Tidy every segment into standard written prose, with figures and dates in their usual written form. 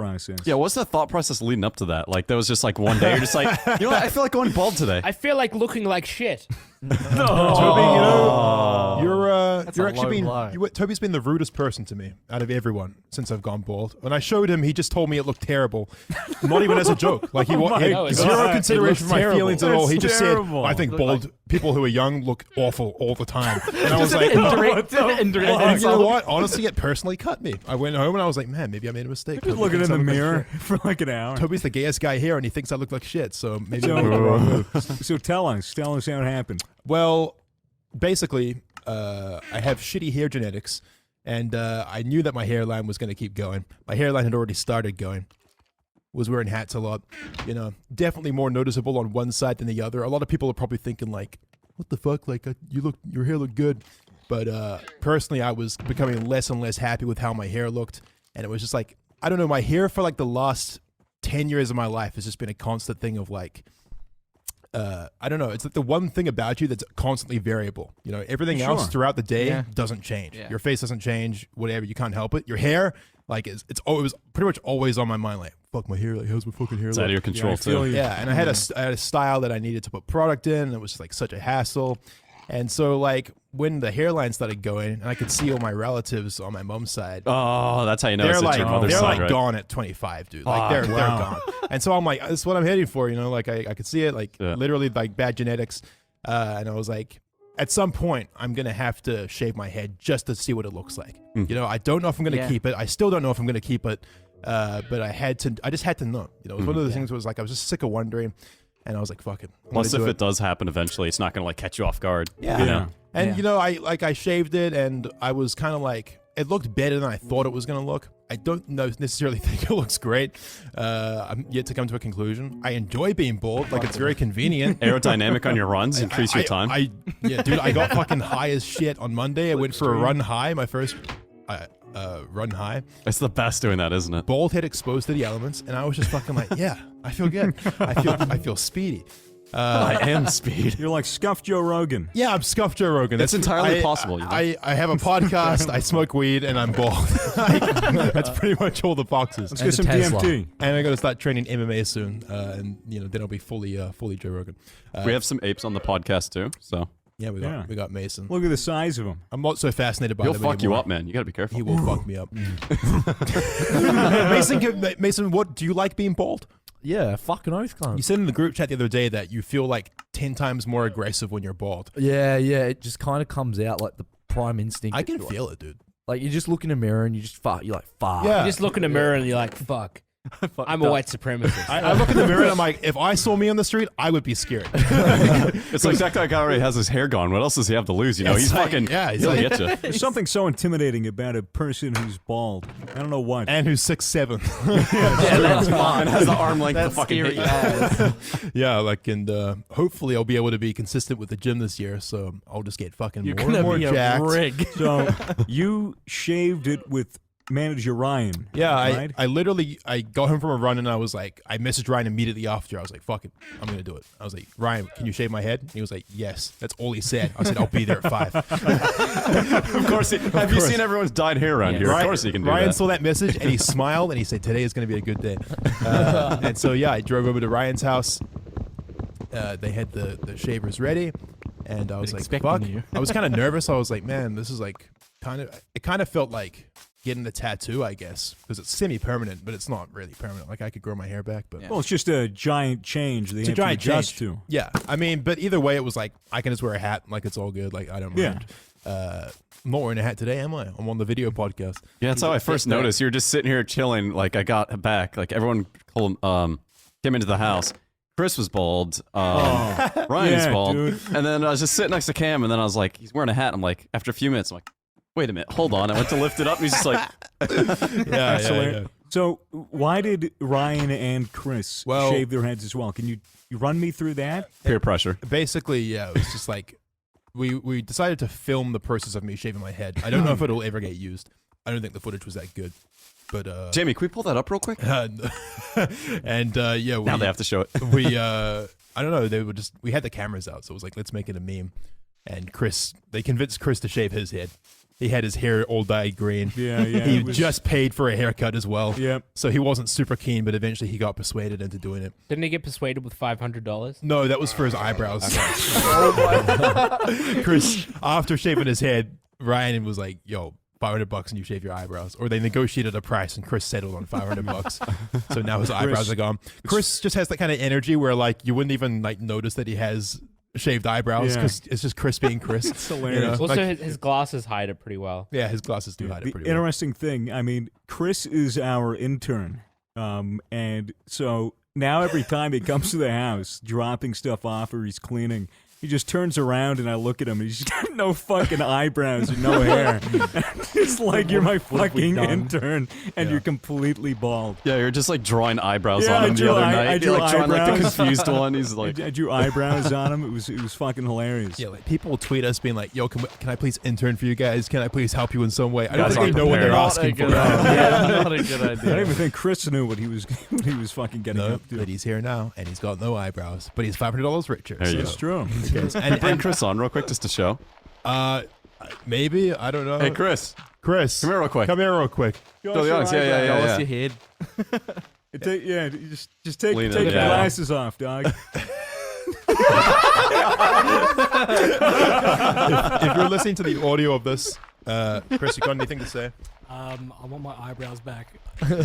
process. Yeah, what's the thought process leading up to that? Like, there was just like one day you're just like, you know what, I feel like going bald today. I feel like looking like shit. Toby, you know, That's you're a actually low blow. Toby's been the rudest person to me out of everyone since I've gone bald. When I showed him, he just told me it looked terrible, not even as a joke. Like he had God. zero It consideration for my terrible. feelings at all. He That's just terrible. said, "I think bald people who are young look awful all the time." And I was like, Indirect and you know what? Honestly, it personally cut me. I went home and I was like, man, maybe I made a mistake. Just Toby looking in thinks the I look like mirror shit. for like an hour. Toby's the gayest guy here, and he thinks I look like shit. So maybe So- I made the wrong move. So tell us how it happened. Well, basically, I have shitty hair genetics, and I knew that my hairline was going to keep going. My hairline had already started going. Was wearing hats a lot, you know, definitely more noticeable on one side than the other. A lot of people are probably thinking like, "What the fuck? Like, your hair looked good," but personally, I was becoming less and less happy with how my hair looked, and it was just like, I don't know, my hair for like the last 10 years of my life has just been a constant thing of like. I don't know. It's like the one thing about you that's constantly variable. You know, everything else Sure. throughout the day Yeah. doesn't change. Yeah. Your face doesn't change. Whatever, you can't help it. Your hair, like, it was pretty much always on my mind. Like, fuck my hair. Like, how's my fucking hair It's look? out of your control, I feel too. you. Yeah, and I had a style that I needed to put product in. And it was like such a hassle. And so like when the hairline started going, and I could see all my relatives on my mom's side. Oh, that's how you know They're it's like your mother's they're side, like right? gone at 25, dude. Like Ah, they're wow. gone. And so I'm like, that's what I'm heading for, you know. Like I could see it, like Yeah. literally like bad genetics. And I was like, at some point, I'm gonna have to shave my head just to see what it looks like. Hmm. You know, I don't know if I'm gonna Yeah. keep it. I still don't know if I'm gonna keep it. But I just had to know. You know, it was one of those Yeah. things. Where it was like I was just sick of wondering, and I was like, fuck it. I'm Plus, gonna if do it does happen eventually, it's not going to like catch you off guard. Yeah. You Yeah. know? And Yeah. you know, I shaved it, and I was kind of like, it looked better than I thought it was gonna look. I don't necessarily think it looks great. I'm yet to come to a conclusion. I enjoy being bald, like it's very convenient. Aerodynamic on your runs, increase your time. Yeah, dude, I got fucking high as shit on Monday. I went for a run high, my first run high. It's the best doing that, isn't it? Bald head exposed to the elements, and I was just fucking like, yeah, I feel good. I feel speedy. I am speed. You're like scuffed Joe Rogan. Yeah, I'm scuffed Joe Rogan. It's entirely possible, you know? I have a podcast, I smoke weed, and I'm bald. That's pretty much all the boxes. Let's And get some a Tesla. DMT. And I'm gonna start training MMA soon, and you know then I'll be fully Joe Rogan. We have some apes on the podcast too, so yeah, we got Mason. Look at the size of him. I'm not so fascinated by he'll him fuck you anymore. up, man. You got to be careful. He will fuck me up. Mason, what do you like being bald? Yeah, fucking oath, You cunt. said in the group chat the other day that you feel like 10 times more aggressive when you're bald. Yeah, it just kind of comes out like the prime instinct. I can Like- feel it, dude. Like you just look in a mirror and you just fuck. You're like fuck. Yeah. You just look in the mirror and you're like, fuck. I'm a white supremacist. I look in the mirror and I'm like, if I saw me on the street, I would be scared. It's like that guy already has his hair gone. What else does he have to lose? You know, It's he's like- fucking. yeah, he's he'll like- get you. There's something so intimidating about a person who's bald. I don't know what. And who's 6'7". Yeah, that's And fine. has the arm length to That's fucking hit scary you. ass. Yeah, like, and hopefully I'll be able to be consistent with the gym this year, so I'll just get fucking You're more and gonna more be jacked. a rig. So you shaved it with manager Ryan. Yeah, right? I literally got home from a run and I was like, I messaged Ryan immediately after. I was like, fuck it, I'm gonna do it. I was like, Ryan, can you shave my head? And he was like, yes. That's all he said. I said, I'll be there at 5. Of course. Have you seen everyone's dyed hair around here? Of course you can do Ryan that. saw that message and he smiled and he said, today is gonna be a good day. And so yeah, I drove over to Ryan's house. They had the shavers ready, and I was like, expecting fuck. you. I was kind of nervous. I was like, man, this is like it kind of felt like getting a tattoo, I guess, because it's semi-permanent, but it's not really permanent. Like I could grow my hair back, but Well, it's just a giant change. They it's a have to giant adjust change. to. Yeah, I mean, but either way, it was like I can just wear a hat, like it's all good. Like I don't Yeah. mind. I'm not wearing a hat today, am I? I'm on the video podcast. Yeah, that's how I first noticed. You were just sitting here chilling. Like I got back. Like everyone came into the house. Chris was bald. Ryan's yeah, bald. dude. And then I was just sitting next to Cam, and then I was like, he's wearing a hat. I'm like, after a few minutes, I'm like, wait a minute, hold on. I went to lift it up, and he's just like, Yeah, Excellent. So why did Ryan and Chris Well- shave their heads as well? Can you run me through that? peer pressure. Basically, yeah, it was just like we decided to film the process of me shaving my head. I don't know if it'll ever get used. I don't think the footage was that good, but Jamie, can we pull that up real quick? and yeah, Now they have to show it. we I don't know, we had the cameras out, so it was like, let's make it a meme. And they convinced Chris to shave his head. He had his hair all dyed green. Yeah, yeah. He it was- just paid for a haircut as well. Yep. So he wasn't super keen, but eventually he got persuaded into doing it. Didn't he get persuaded with $500? No, that was for his eyebrows. Chris, after shaving his head, Ryan was like, "Yo, $500 and you shave your eyebrows." Or they negotiated a price and Chris settled on $500. So now his eyebrows are gone. Chris just has that kind of energy where like you wouldn't even like notice that he has shaved eyebrows Yeah. because it's just Chris being Chris. It's hilarious. Also, Like- his glasses hide it pretty well. Yeah, his glasses do hide it The pretty well. interesting thing, I mean, Chris is our intern, and so now every time he comes to the house, dropping stuff off or he's cleaning, he just turns around and I look at him and he's got no fucking eyebrows and no hair. It's like you're my fucking intern and you're completely bald. Yeah, you're just like drawing eyebrows Yeah, on I him drew the other eye- night. I drew You're like drawing like the eyebrows. confused one. He's like, I drew eyebrows on him. It was fucking hilarious. Yeah, like people will tweet us being like, "Yo, can I please intern for you guys? Can I please help you in some way?" I don't Guys think they know what they're aren't asking for. Not a good I idea. don't even think Chris knew what he was fucking getting No, up to. but he's here now, and he's got no eyebrows, but he's $500 richer. There you It's true. bring Chris on real quick just to show. Maybe I don't know. Hey, Chris, Chris, come here real quick. Come here real quick. Show the audience. Yeah. Show us your head. You just take Lean in, your yeah. glasses off, dog. If you're listening to the audio of this, Chris, you got anything to say? I want my eyebrows back. Wait,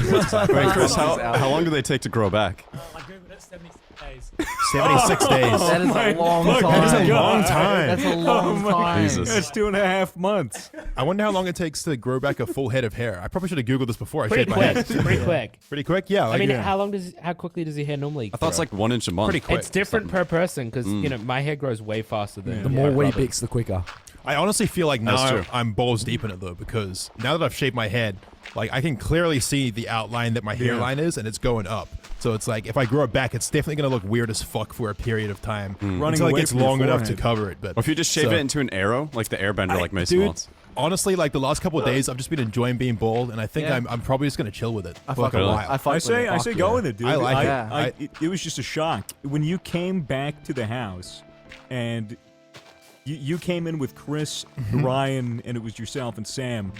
Chris, how long do they take to grow back? I googled it, 76 days. 76 days. That is a long time. That is a long time. That's a long time. Jesus. That's 2.5 months. I wonder how long it takes to grow back a full head of hair. I probably should have Googled this before I Pretty shaved my quick. head. Pretty quick. Pretty quick? Yeah. I Like, mean, yeah. how quickly does your hair normally I thought it's grow? like 1 inch a month. Pretty quick. It's different per person because you know my hair grows way faster than The more Robert. Weet-Bix, the quicker. I honestly feel like That's now true. I'm balls deep in it though, because now that I've shaved my head, like I can clearly see the outline that my hairline is, and it's going up. So it's like if I grow it back, it's definitely gonna look weird as fuck for a period of time Running until it away gets from your long enough to forehead. cover it. But Or if you just shave So- it into an arrow, like the airbender, like Mason dude, wants. honestly, like the last couple of days, I've just been enjoying being bald, and I think Yeah. I'm probably just gonna chill with it I for like a Really? while. I say go with it, dude. I like it. I- it was just a shock when you came back to the house, and you came in with Chris, Ryan, and it was yourself and Sam,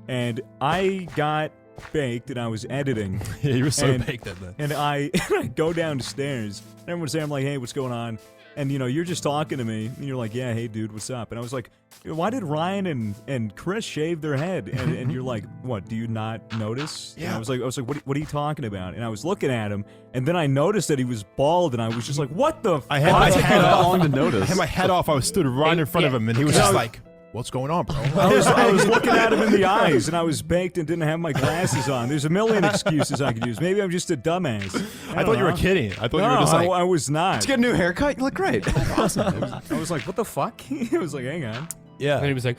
and I got baked and I was editing. Yeah, you were so And- baked at that. And I go downstairs, and everyone's saying, I'm like, hey, what's going on? And, you know, you're just talking to me, and you're like, yeah, hey, dude, what's up? And I was like, why did Ryan and Chris shave their head? And you're like, what, do you not notice? And Yeah. I was like, what are you talking about? And I was looking at him, and then I noticed that he was bald, and I was just like, what the I had fuck? my It took head you that off. long to I notice. had my head off. I stood right in front of him, and he was just like, "What's going on, bro?" I was looking at him in the eyes, and I was baked and didn't have my glasses on. There's a million excuses I could use. Maybe I'm just a dumbass. I thought you were kidding. I thought you were No, just like, I was not. Did you get a new haircut? You look great. I was like, what the fuck? I was like, hang on. yeah. And he was like,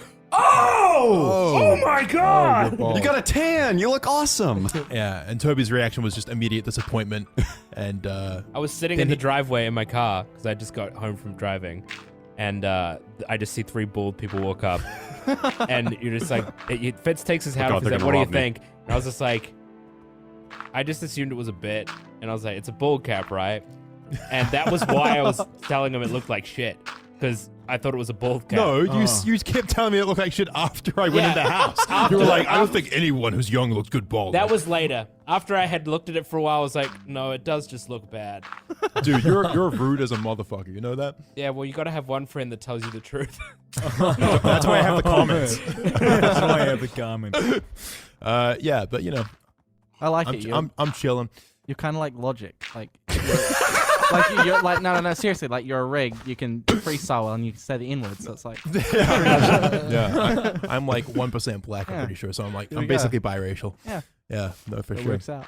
Oh my god! you're bald. You got a tan. You look awesome. Yeah, and Toby's reaction was just immediate disappointment, and I was sitting in the driveway in my car because I just got home from driving, and I just see 3 bald people walk up, and you're just like, Fitz takes his hat God, off. He's they're like, gonna "What do you rob me." think?" And I was just like, I just assumed it was a bit, and I was like, "It's a bald cap, right?" And that was why I was telling him it looked like shit because I thought it was a bald cap. no, you kept telling me it looked like shit after I went Yeah. in the house. You were like, "I don't think anyone who's young looks good bald." That was later. After I had looked at it for a while, I was like, no, it does just look bad. dude. You're rude as a motherfucker. You know that? Yeah, well, you got to have one friend that tells you the truth. That's why I have the comments. That's why I have the comment. Yeah, but you know, I like it. I'm chilling. You're kind of like Logic. Like, you're like no, seriously. Like you're a rig. You can freestyle and you can say the N word. So it's like, Yeah, I'm like 1% black. I'm Yeah. pretty sure. So I'm like, There I'm we go. basically biracial. yeah, Yeah, no, for it sure. works out.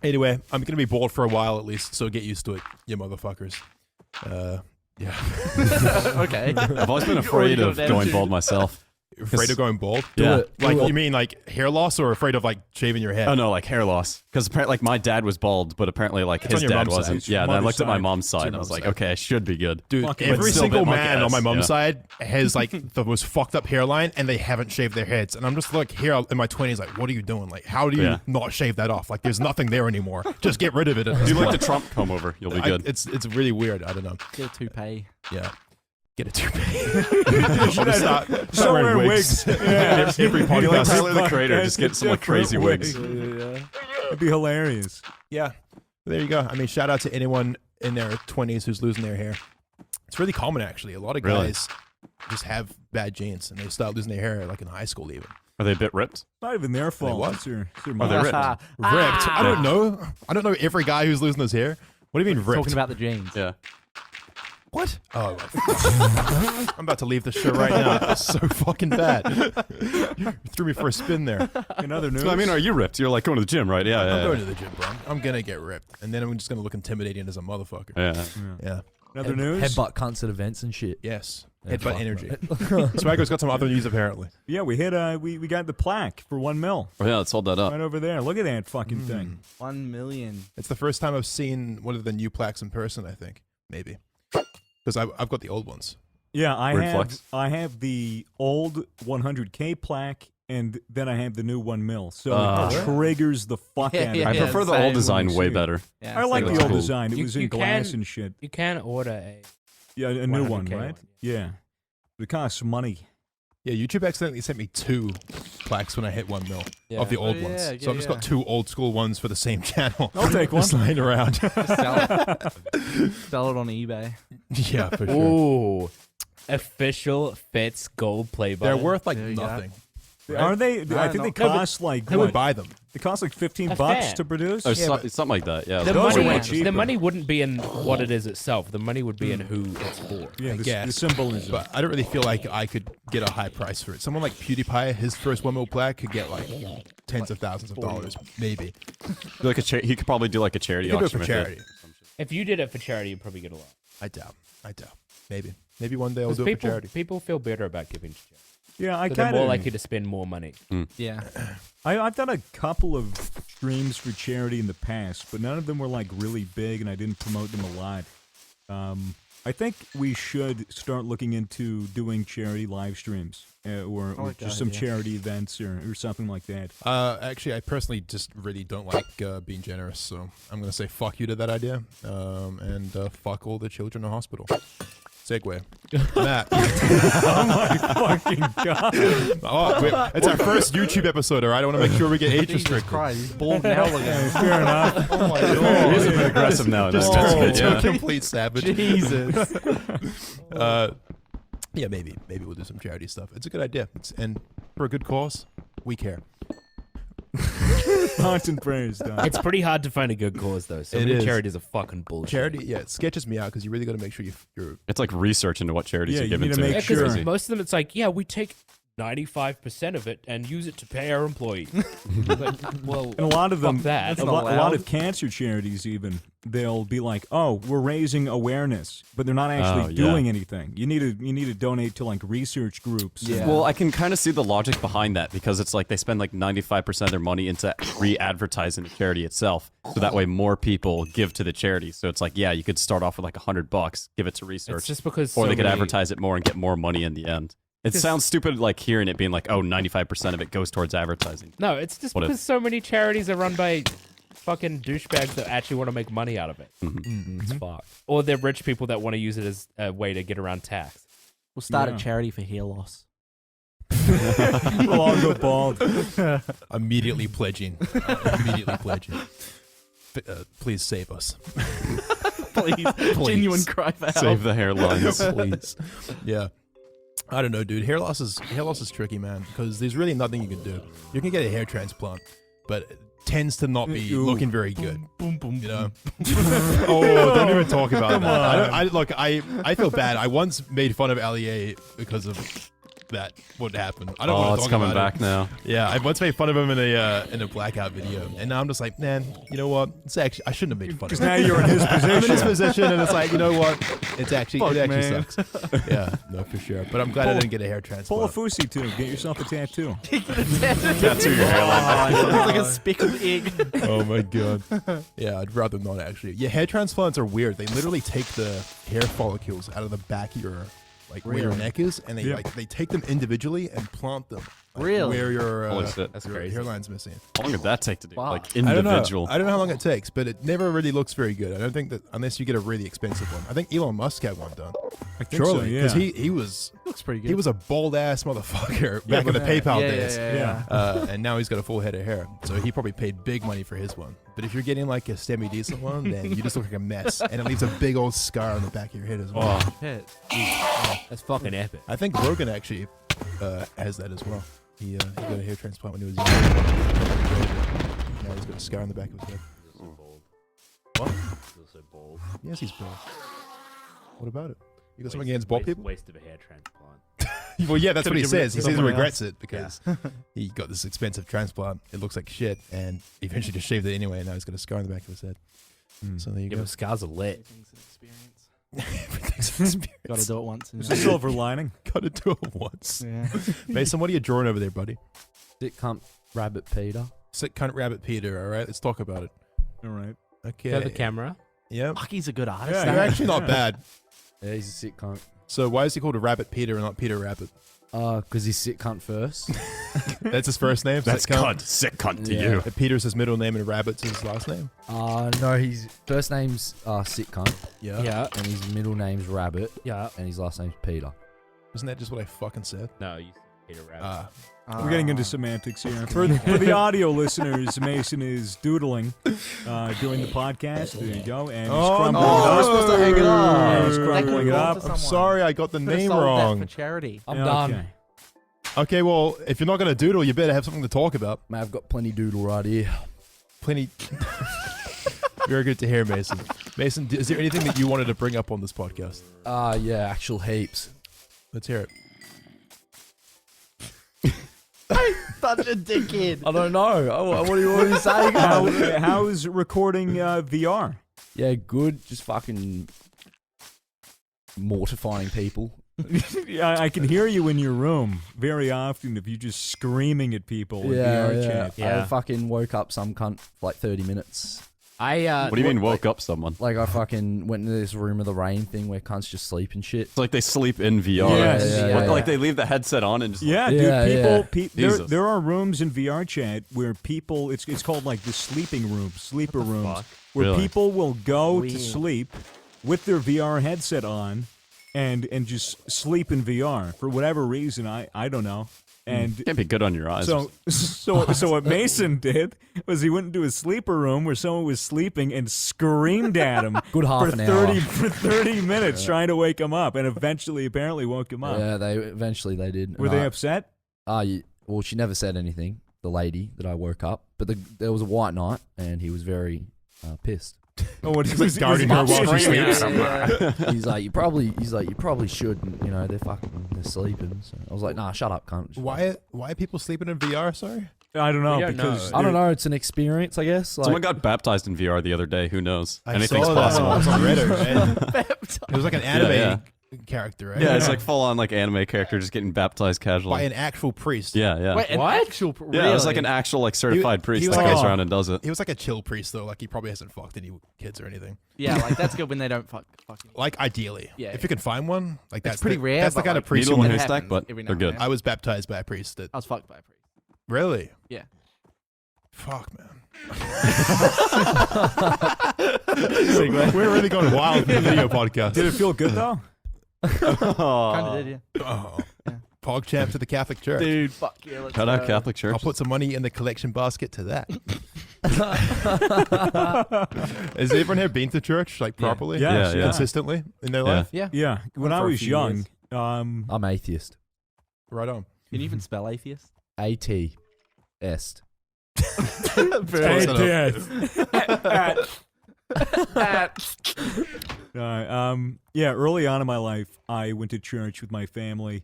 Anyway, I'm gonna be bald for a while at least, so get used to it, you motherfuckers. Yeah. Okay. I've always been already afraid got of that going attitude. bald myself. Afraid of going bald? Yeah. Like, you mean like hair loss or afraid of like shaving your head? Oh no, like hair loss. Because apparently, like my dad was bald, but apparently, like It's his on your dad mom's wasn't. side. Yeah, and I Mother's looked at my side. mom's It's side, your and I was mom's like, side. okay, I should be good. Dude, Fucking every still single bit my man ass, on my mom's yeah. side has like the most fucked up hairline and they haven't shaved their heads. And I'm just like here in my 20s, like, what are you doing? Like, how do you Yeah. not shave that off? Like, there's nothing there anymore. Just get rid of it. Do like the Trump comb over. You'll be good. It's really weird. I don't know. Get a toupee. Yeah. get a toupee. I'll just start Start wearing wearing wigs. Yeah. Every You're like podcast. Tyler the Creator, just get some like crazy wigs. It'd be hilarious. Yeah, there you go. I mean, shout out to anyone in their 20s who's losing their hair. It's really common, actually. A lot of Really? guys just have bad genes, and they start losing their hair like in high school, even. Are they a bit ripped? Not even their fault. what? It's their Are they mom. ripped? Ripped? I don't know. I don't know every guy who's losing his hair. What do you mean ripped? Talking about the genes. Yeah. What? Oh, I'm about to leave the show right now. That's so fucking bad. You threw me for a spin there. In other news, So, I mean, are you ripped? You're like going to the gym, right? Yeah, I'm yeah. going to the gym, bro. I'm gonna get ripped, and then I'm just gonna look intimidating as a motherfucker. Yeah. Yeah. in other news, Headbutt cunts at events and shit. Yes. Yeah, Headbutt fuck, energy. right. Swaggo's got some other news apparently. yeah, we hit we got the plaque for 1 mil Oh, yeah, let's hold that up. right over there. Look at that fucking thing. 1 million. It's the first time I've seen one of the new plaques in person. I think maybe because I've got the old ones. Yeah, Weird flex. I have the old 100K plaque, and then I have the new 1 mil. So Oh. it triggers the fuck Yeah, out of yeah, me. I yeah. prefer the same. old design way See. better. Yeah, I like so the that's old cool. design. It You- was you in glass can- and shit. You can order a. Yeah, a new one, 100K right? one, Yeah. It costs money. Yeah, YouTube accidentally sent me 2 plaques when I hit 1 mil Yeah. of the old Oh, ones. yeah, So yeah, I've just yeah. got 2 old school ones for the same channel. I'll take one. Just lying around. Sell it. Sell it on eBay. Yeah, for sure. Ooh, official Fitz gold play They're button. worth like There you go. nothing. Are they? No, I think no. they No, but cost like Who would what? buy them? They cost like $15 A bucks fan. to produce. Or Yeah, but- something like that. Yeah. The Those are way money, cheaper. the money wouldn't be in what it is itself. The money would be in who it's for. Yeah, I the guess. symbolism. But I don't really feel like I could get a high price for it. Someone like PewDiePie, his first 1 mil plaque could get like tens of thousands of dollars, maybe. Like he could probably do like a charity You could do it auction for with charity. If you did it for charity, you'd probably get a lot. I doubt. Maybe. Maybe one day I'll 'Cause do it for people, charity. people feel better about giving to charity. yeah, I So they're kind more of. likely to spend more money. Yeah. I've done a couple of streams for charity in the past, but none of them were like really big, and I didn't promote them a lot. I think we should start looking into doing charity live streams or like just that some idea. charity events or something like that. Actually, I personally just really don't like being generous, so I'm going to say fuck you to that idea, and fuck all the children in hospital. Segue. Matt. Oh my fucking god! Oh, wait, it's our first YouTube episode, all right? I want to make sure we get age Jesus restricted. Christ. He's bald now again. Fair enough. Oh my He is a bit aggressive now. Just That's turned good, into a yeah. complete savage. Jesus. Yeah, maybe we'll do some charity stuff. It's a good idea, and for a good cause, we care. Thoughts and prayers, Don. It's pretty hard to find a good cause, though. So It many is. charities are fucking bullshit. Charity, yeah, it sketches me out because you really got to make sure you're. It's like research into what charities Yeah, are you given need to to. make Yeah, sure. because most of them, it's like, yeah, we take 95% of it and use it to pay our employees. Like, well, And a lot of them, fuck that. a, not lot allowed. of cancer charities even, they'll be like, "Oh, we're raising awareness," but they're not actually Oh, yeah. doing anything. You need to donate to like research groups. Yeah. Well, I can kind of see the logic behind that because it's like they spend like 95% of their money into re-advertising the charity itself, so that way more people give to the charity. So it's like, yeah, you could start off with like $100, give it to research, it's just because or so they could many- advertise it more and get more money in the end. It Just- sounds stupid, like hearing it being like, oh, 95% of it goes towards advertising. No, it's just What if- because so many charities are run by fucking douchebags that actually want to make money out of it. It's fucked. Or they're rich people that want to use it as a way to get around tax. We'll start Yeah. a charity for hair loss. We'll all go bald. Immediately pledging. Immediately pledging. Please save us. Please. Genuine cry for help. Save the hairlines. Please. Yeah. I don't know, dude. Hair loss is tricky, man, because there's really nothing you can do. You can get a hair transplant, but it tends to not be Ooh. looking very good. You know? Oh, don't even talk about that. I feel bad. I once made fun of Allier because of that. What happened? I don't Oh, want to it's talk coming about back it. now. Yeah, I once made fun of him in a blackout video, and now I'm just like, man, you know what? It's actually I shouldn't have made fun of Because him. now you're in his I'm in his position. position, and it's like, you know what? It actually man. sucks. Yeah, no, for sure. But I'm glad I didn't get a hair Pull a transplant. Fusi too. Get yourself a tattoo. Tattoo your hairline. It looks like a speckled egg. Oh my god. Yeah, I'd rather not actually. Yeah, hair transplants are weird. They literally take the hair follicles out of the back of your like where your Really? neck is, and they Yeah. they take them individually and plant them like, Really? where your Holy shit. That's your crazy. hairline's missing. How long did that take to do? Wow. Like I don't individual. know. I don't know how long it takes, but it never really looks very good. I don't think that unless you get a really expensive one. I think Elon Musk had one done. I think so, Surely, yeah. because he was Looks pretty good. he was a bald ass motherfucker back in the PayPal yeah, days. Yeah. And now he's got a full head of hair. So he probably paid big money for his one. But if you're getting like a semi-decent one, then you just look like a mess. And it leaves a big old scar on the back of your head as well. Oh, Shit. That's fucking epic. I think Rogan actually has that as well. He got a hair transplant when he was young. Now he's got a scar on the back of his head. What? Yes, he's bald. What about it? You got something against bald people? Waste of a hair transplant. Well, yeah, that's what he Give it says. He says he someone regrets it because he got this expensive transplant. It looks like shit, and he eventually just shaved it anyway, and now he's got a scar on the back of his head. So there you Yeah, go. but scars are lit. Everything's an experience. Everything's an experience. Got to do it once. It's a silver lining. Got to do it once. Yeah. Mason, what are you drawing over there, buddy? Sick cunt rabbit Peter. Sick cunt rabbit Peter. All right, let's talk about it. All right. Okay. Show the camera. Yeah. Fuck, he's a good artist. Yeah, You're yeah. actually not bad. Yeah, he's a sick cunt. So why is he called a rabbit Peter and not Peter Rabbit? Because he's sick cunt first. That's his first name. that's Sick cunt. Sick cunt to Yeah. you. Peter's his middle name and Rabbit's his last name. No, his first name's sick cunt, Yeah. and his middle name's Rabbit, Yeah. and his last name's Peter. Isn't that just what I fucking said? No, you said Peter Rabbit. We're getting into semantics here. For the audio listeners, Mason is doodling during the podcast. There you go. And he's crumbling no. it up. We're supposed to hang it up. And he's That crumbling could it belong up. to I'm someone. sorry, I got the Could've name sold that wrong. for charity. I'm Yeah, done. okay. Okay, well, if you're not going to doodle, you better have something to talk about. Mate, I've got plenty doodle right here. Plenty. Very good to hear, Mason. Mason, is there anything that you wanted to bring up on this podcast? Yeah, actual heaps. Let's hear it. Such a dickhead. I don't know. What are you saying? How's recording VR? Yeah, good. Just fucking mortifying people. Yeah, I can hear you in your room very often of you just screaming at people in VR chat. Yeah. I fucking woke up some cunt for like 30 minutes. What do you mean woke up someone? Like I fucking went into this room of the rain thing where cunts just sleep and shit. It's like they sleep in VR. Yes. Yeah, What, yeah, like yeah. they leave the headset on and just Yeah, Yeah, dude. yeah. There, Jesus. there are rooms in VR chat where people. It's called like the sleeping room, sleeper rooms, fuck? where Really? people will go Weird. to sleep with their VR headset on, and just sleep in VR for whatever reason. I don't know. And can't be good on your eyes. so what Mason did was he went into his sleeper room where someone was sleeping and screamed at him Good half for an hour. 30 minutes trying to wake him up, and eventually apparently woke him up. Yeah, eventually they did. Were And they I- upset? Well, she never said anything, the lady that I woke up. But there was a white knight, and he was very pissed. Oh, what He's like guarding her while she sleeps. He's like, you probably shouldn't. You know, they're sleeping. So I was like, nah, shut up, cunt. Just Why are people sleeping in VR, sorry? I don't know We don't because know. I don't know. It's an experience, I guess. Like, Someone got baptized in VR the other day. Who knows? I Anything's saw that. possible. I was on Reddit, man. It was like an anime yeah. character, right? Yeah, it's like full on like anime character just getting baptized casually. by an actual priest. Yeah, yeah. Wait, an What? actual Yeah, it was like really? an actual like certified priest he was that like goes a- around and does it. He was like a chill priest, though. Like, he probably hasn't fucked any kids or anything. Yeah, like that's good when they don't fucking. Like, ideally. Yeah, If you can find one, like, that's It's pretty the, rare. That's the but, kind like, of priest Needle you in want. a it haystack, happens but every now they're and good. then. I was baptized by a priest that. I was fucked by a priest. Really? Yeah. Fuck, man. We're really going wild in the video podcast. did it feel good though? Kind of did, yeah. Oh. PogChamp to the Catholic Church. Dude, fuck yeah. Let's Shout out go. Catholic Church. I'll put some money in the collection basket to that. Has everyone here been to church like properly? Yes, yeah. Consistently in their Yeah. life? Yeah. Yeah, when I For a was few young, years. I'm atheist. Right on. Can you even spell atheist? ATS. Close enough. Yeah, early on in my life, I went to church with my family,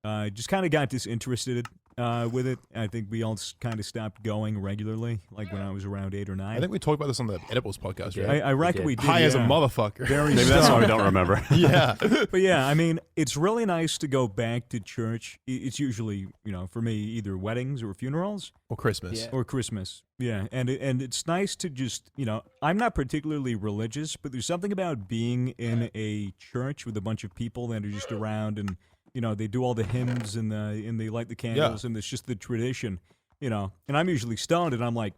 just kind of got disinterested with it. I think we all kind of stopped going regularly, like when I was around 8 or 9. I think we talked about this on the Edibles podcast, right? I reckon we did. High as a yeah. motherfucker. Very Maybe that's why we stoned. don't remember. Yeah. But yeah, I mean, it's really nice to go back to church. It's usually, for me, either weddings or funerals Or Christmas. Yeah. or Christmas. Yeah, and it's nice to just, I'm not particularly religious, but there's something about being in a church with a bunch of people that are just around and, they do all the hymns and they light the candles and it's just the tradition, And I'm usually stoned and I'm like,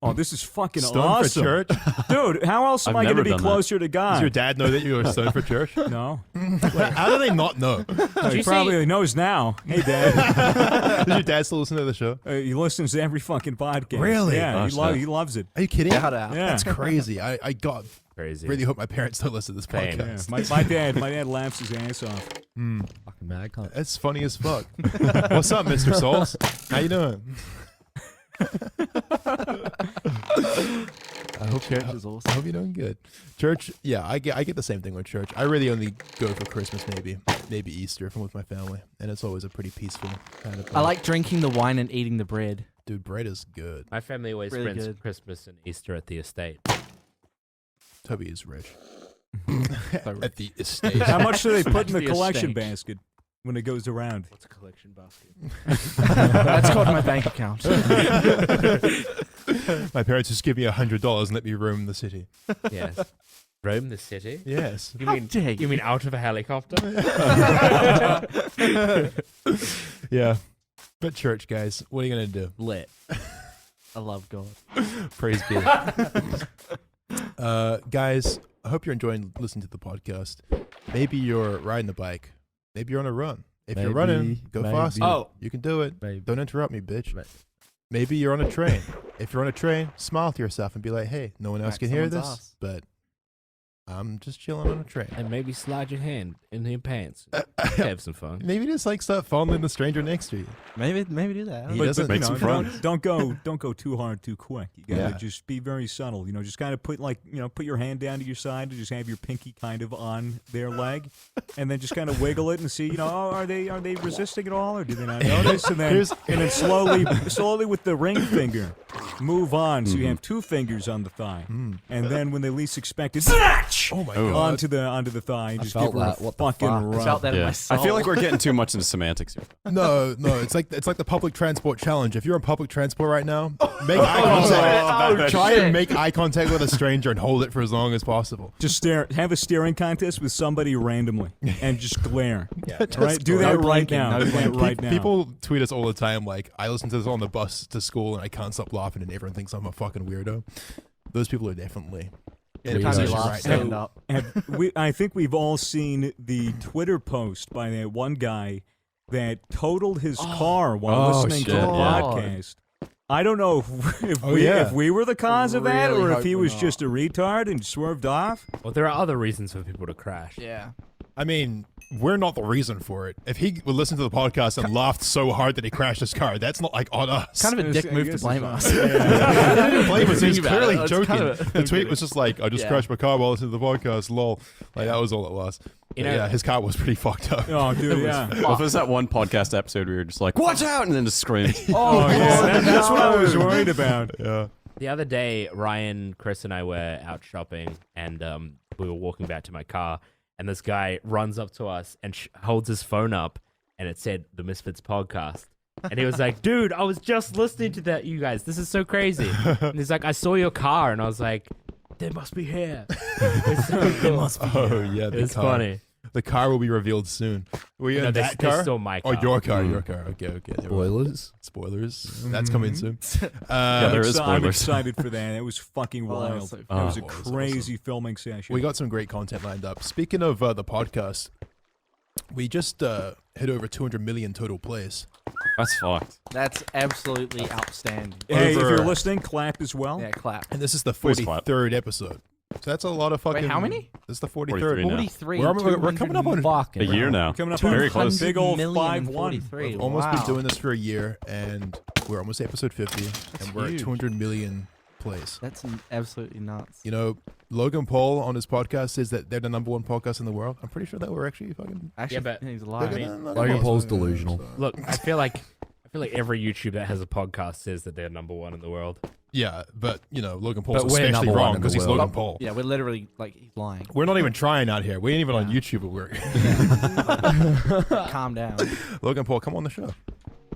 oh, this is fucking Stoned awesome. for church? Dude, how else am I've I going to never be done that. closer to God? Does your dad know that you were stoned for church? No. Wait, how do they not know? He you probably knows now. Hey, Dad. Does your dad still listen to the show? He listens to every fucking podcast. Really? Yeah, Oh, shit. he loves it. Are you kidding? Shout out. Yeah. That's crazy. I got Crazy. really hope my parents don't listen to this Same. Yeah. podcast. My dad laughs his ass off. Fucking mad cunt. That's funny as fuck. What's up, Mr. Souls? How you doing? I hope Church is I awesome. hope you're doing good. Church, yeah, I get the same thing with church. I really only go for Christmas, maybe Easter if I'm with my family, and it's always a pretty peaceful kind of. I like drinking the wine and eating the bread. dude, bread is good. My family always Really spends good. Christmas and Easter at the estate. Toby is rich. So At the estate. How much do they put in the The collection estate. basket when it goes around? What's a collection basket? That's called my bank account. My parents just give me $100 and let me roam the city. Yes. Roam the city? Yes. You How mean dare you mean out of a helicopter? Yeah. But church, guys, what are you gonna do? Lit. I love God. Praise be. Guys, I hope you're enjoying listening to the podcast. Maybe you're riding a bike. Maybe you're on a run. If you're running, go fast. maybe. Oh. You can do it. Maybe. Don't interrupt me, bitch. Maybe. Maybe you're on a train. If you're on a train, smile to yourself and be like, hey, no one else Smack can hear someone's this, ass. but I'm just chilling on a train. And maybe slide your hand in your pants. Have some fun. Maybe just like start fondling the stranger next to you. Maybe do that. He But, doesn't make some friends. don't go too hard too quick. You gotta Yeah. just be very subtle. Just kind of put put your hand down to your side and just have your pinky kind of on their leg, and then just kind of wiggle it and see are they resisting at all or do they not notice? And then slowly with the ring finger move on so you have two fingers on the thigh, and then when they least expect it, Oh my Oh. god. onto the thigh and I just felt give her that. a What the fucking fuck? I rub. felt that in Yeah. my I soul. feel like we're getting too much into semantics here. No, it's like the public transport challenge. If you're on public transport right now, make eye contact. Try and make eye contact with a stranger and hold it for as long as possible. Just have a staring contest with somebody randomly and just glare. Just Right? Do glare. that right now. Do that right now. People tweet us all the time like, I listen to this on the bus to school and I can't stop laughing and everyone thinks I'm a fucking weirdo. Those people are definitely in a Anytime you position laugh, right stand now. up. I think we've all seen the Twitter post by that one guy that totaled his car while Oh, listening to shit, the yeah. podcast. I don't know if Oh, yeah. we were the cause of that Really or if hope he we're was not. just a retard and swerved off. Well, there are other reasons for people to crash. Yeah. I mean, we're not the reason for it. If he would listen to the podcast and laughed so hard that he crashed his car, that's not like on us. Kind of a I dick move to guess blame it's us. fine. He didn't blame us. He was Think about clearly it. It's joking. kind of The tweet was just like, I just Yeah. crashed my car while listening to the podcast, lol. Like, that was all it was. You But know- yeah, his car was pretty fucked up. Oh, dude, yeah. Well, if there's that one podcast episode where you're just like, watch out, and then just scream. Oh, yeah. That's what I was worried about. Yeah. The other day, Ryan, Chris, and I were out shopping, and we were walking back to my car, and this guy runs up to us and holds his phone up, and it said the Misfits podcast. And he was like, dude, I was just listening to that, you guys. This is so crazy. And he's like, I saw your car, and I was like, they must be here. It's so cool. Oh, yeah. The It's car. funny. The car will be revealed soon. Were you No, in they that car? stole my Oh, car. your car, Mm. your car. Okay. There we go. Spoilers. Spoilers. That's coming soon. Yeah, there is I'm spoilers. excited for that. It was fucking Oh, that wild. was so It fun. was a Oh, that was crazy filming session. We got some great content lined up. Speaking of the podcast, we just hit over 200 million total plays. That's fucked. That's absolutely outstanding. Hey, if over- you're listening, clap as well. Yeah, clap. And this is the Please clap. 43rd episode. So that's a lot of fucking... Wait, how many? This is the 43rd. 43 now. 43. We're coming up on Fucking A year now. Coming up Very on close. big old 200,000,043. 5-1. We've almost been Wow. doing this for a year, and we're almost at episode 50, and we're huge. at 200 million place. That's absolutely nuts. You know, Logan Paul on his podcast says that they're the #1 podcast in the world. I'm pretty sure that we're actually fucking. Actually, Yeah, but- he's bigger lying. than Logan us. Paul's delusional. Look, I feel like every YouTuber that has a podcast says that they're #1 in the world. Yeah, but you know, Logan Paul's But we're especially #1 wrong in the because he's world. Logan Paul. Yeah, we're literally like he's lying. We're not even trying out here. We ain't even on Yeah. YouTube. But we're Calm down. Logan Paul, come on the show,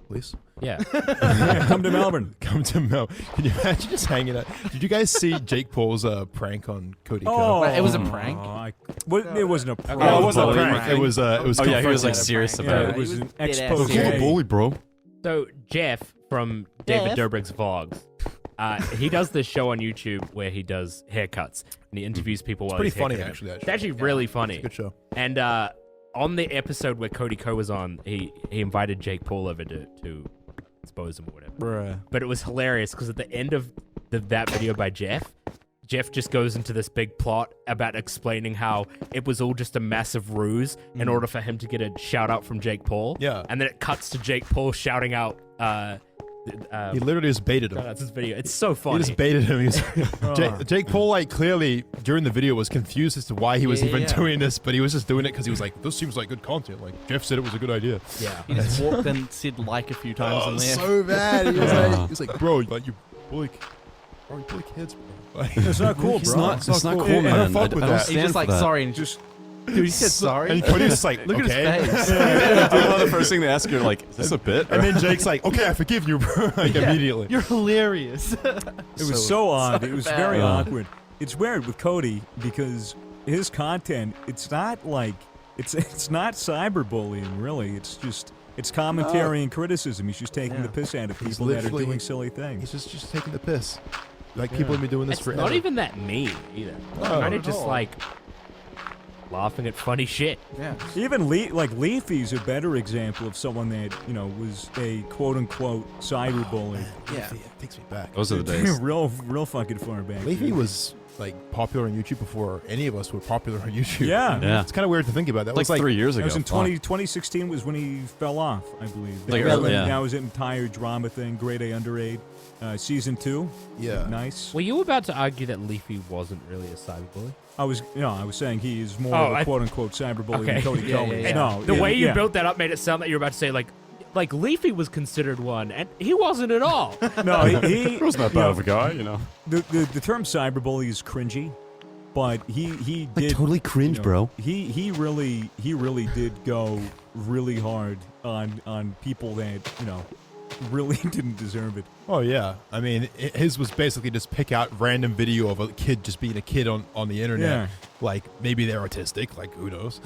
please. Yeah. Yeah, come to Melbourne. Come to Mel. Can you imagine just hanging out? Did you guys see Jake Paul's prank on Cody? Oh, It was a prank? It wasn't a prank. Oh, it wasn't a bullying prank. It was. It was. Oh yeah, he was like Confronted. serious Yeah, about it it. was an He was dead ass expose. serious. bully, bro. So Jeff from David Dobrik's vlogs, he does this show on YouTube where he does haircuts and he interviews people while pretty he's funny, haircutting them. actually, that It's show. actually really funny. Good show. And on the episode where Cody Ko was on, he invited Jake Paul over to expose him or whatever. Bruh. But it was hilarious because at the end of that video by Jeff just goes into this big plot about explaining how it was all just a massive ruse in order for him to get a shout out from Jake Paul. Yeah. And then it cuts to Jake Paul shouting out He literally just baited him. that's his video. It's so He funny. just baited him. Jake Paul, like, clearly during the video was confused as to why he was Yeah, even yeah. doing this, but he was just doing it because he was like, "This seems like good content." Like Jeff said, it was a good idea. yeah. He just walked and said like a few times Oh, and left. so bad. He was like, "Bro, like you bully kids, bro." Like, It's not cool, It's bro. not. It's not cool. cool, Yeah, I man. don't fuck with I don't that. He's stand just for like that. sorry and just dude. He said sorry. and Cody's just like, Look okay. at his face. The first thing they ask you, like, is this a bit? And then Jake's like, "Okay, I forgive you, bro." Like immediately. You're hilarious. It was so odd. It was bad. very Yeah. awkward. It's weird with Cody because his content, it's not like it's not cyberbullying really. It's commentary and criticism. He's just taking the piss out of He's people that are literally- doing silly He's things. just taking the piss. Like people have been doing this It's forever. not even that mean either. No, Kind not of just at all. like laughing at funny shit. Yeah. Even Leafy's a better example of someone that was a quote unquote cyberbully. Yeah. Leafy, it takes me back. Those are the days. real fucking far back. Leafy was like popular on YouTube before any of us were popular on YouTube. Yeah. Yeah. It's kind of weird to think about. That Like was like 3 years That ago. was in Fuck. 2016 was when he fell off, I believe. Like That early- yeah. was an entire drama thing, grade A under 8. Season 2, yeah. nice. Were you about to argue that Leafy wasn't really a cyberbully? I was saying he is more Oh, of a I- quote unquote cyberbully Okay. than Cody Yeah, Ko yeah, is. yeah. No, The yeah, way you yeah. built that up made it sound like you were about to say like Leafy was considered one, and he wasn't at all. No, he He wasn't that bad of a guy, you know. the term cyberbully is cringy, but he did totally cringe, bro. He really did go really hard on people that really didn't deserve it. Oh yeah. I mean, his was basically just pick out random video of a kid just being a kid on the internet. Yeah. Like maybe they're autistic, like who knows?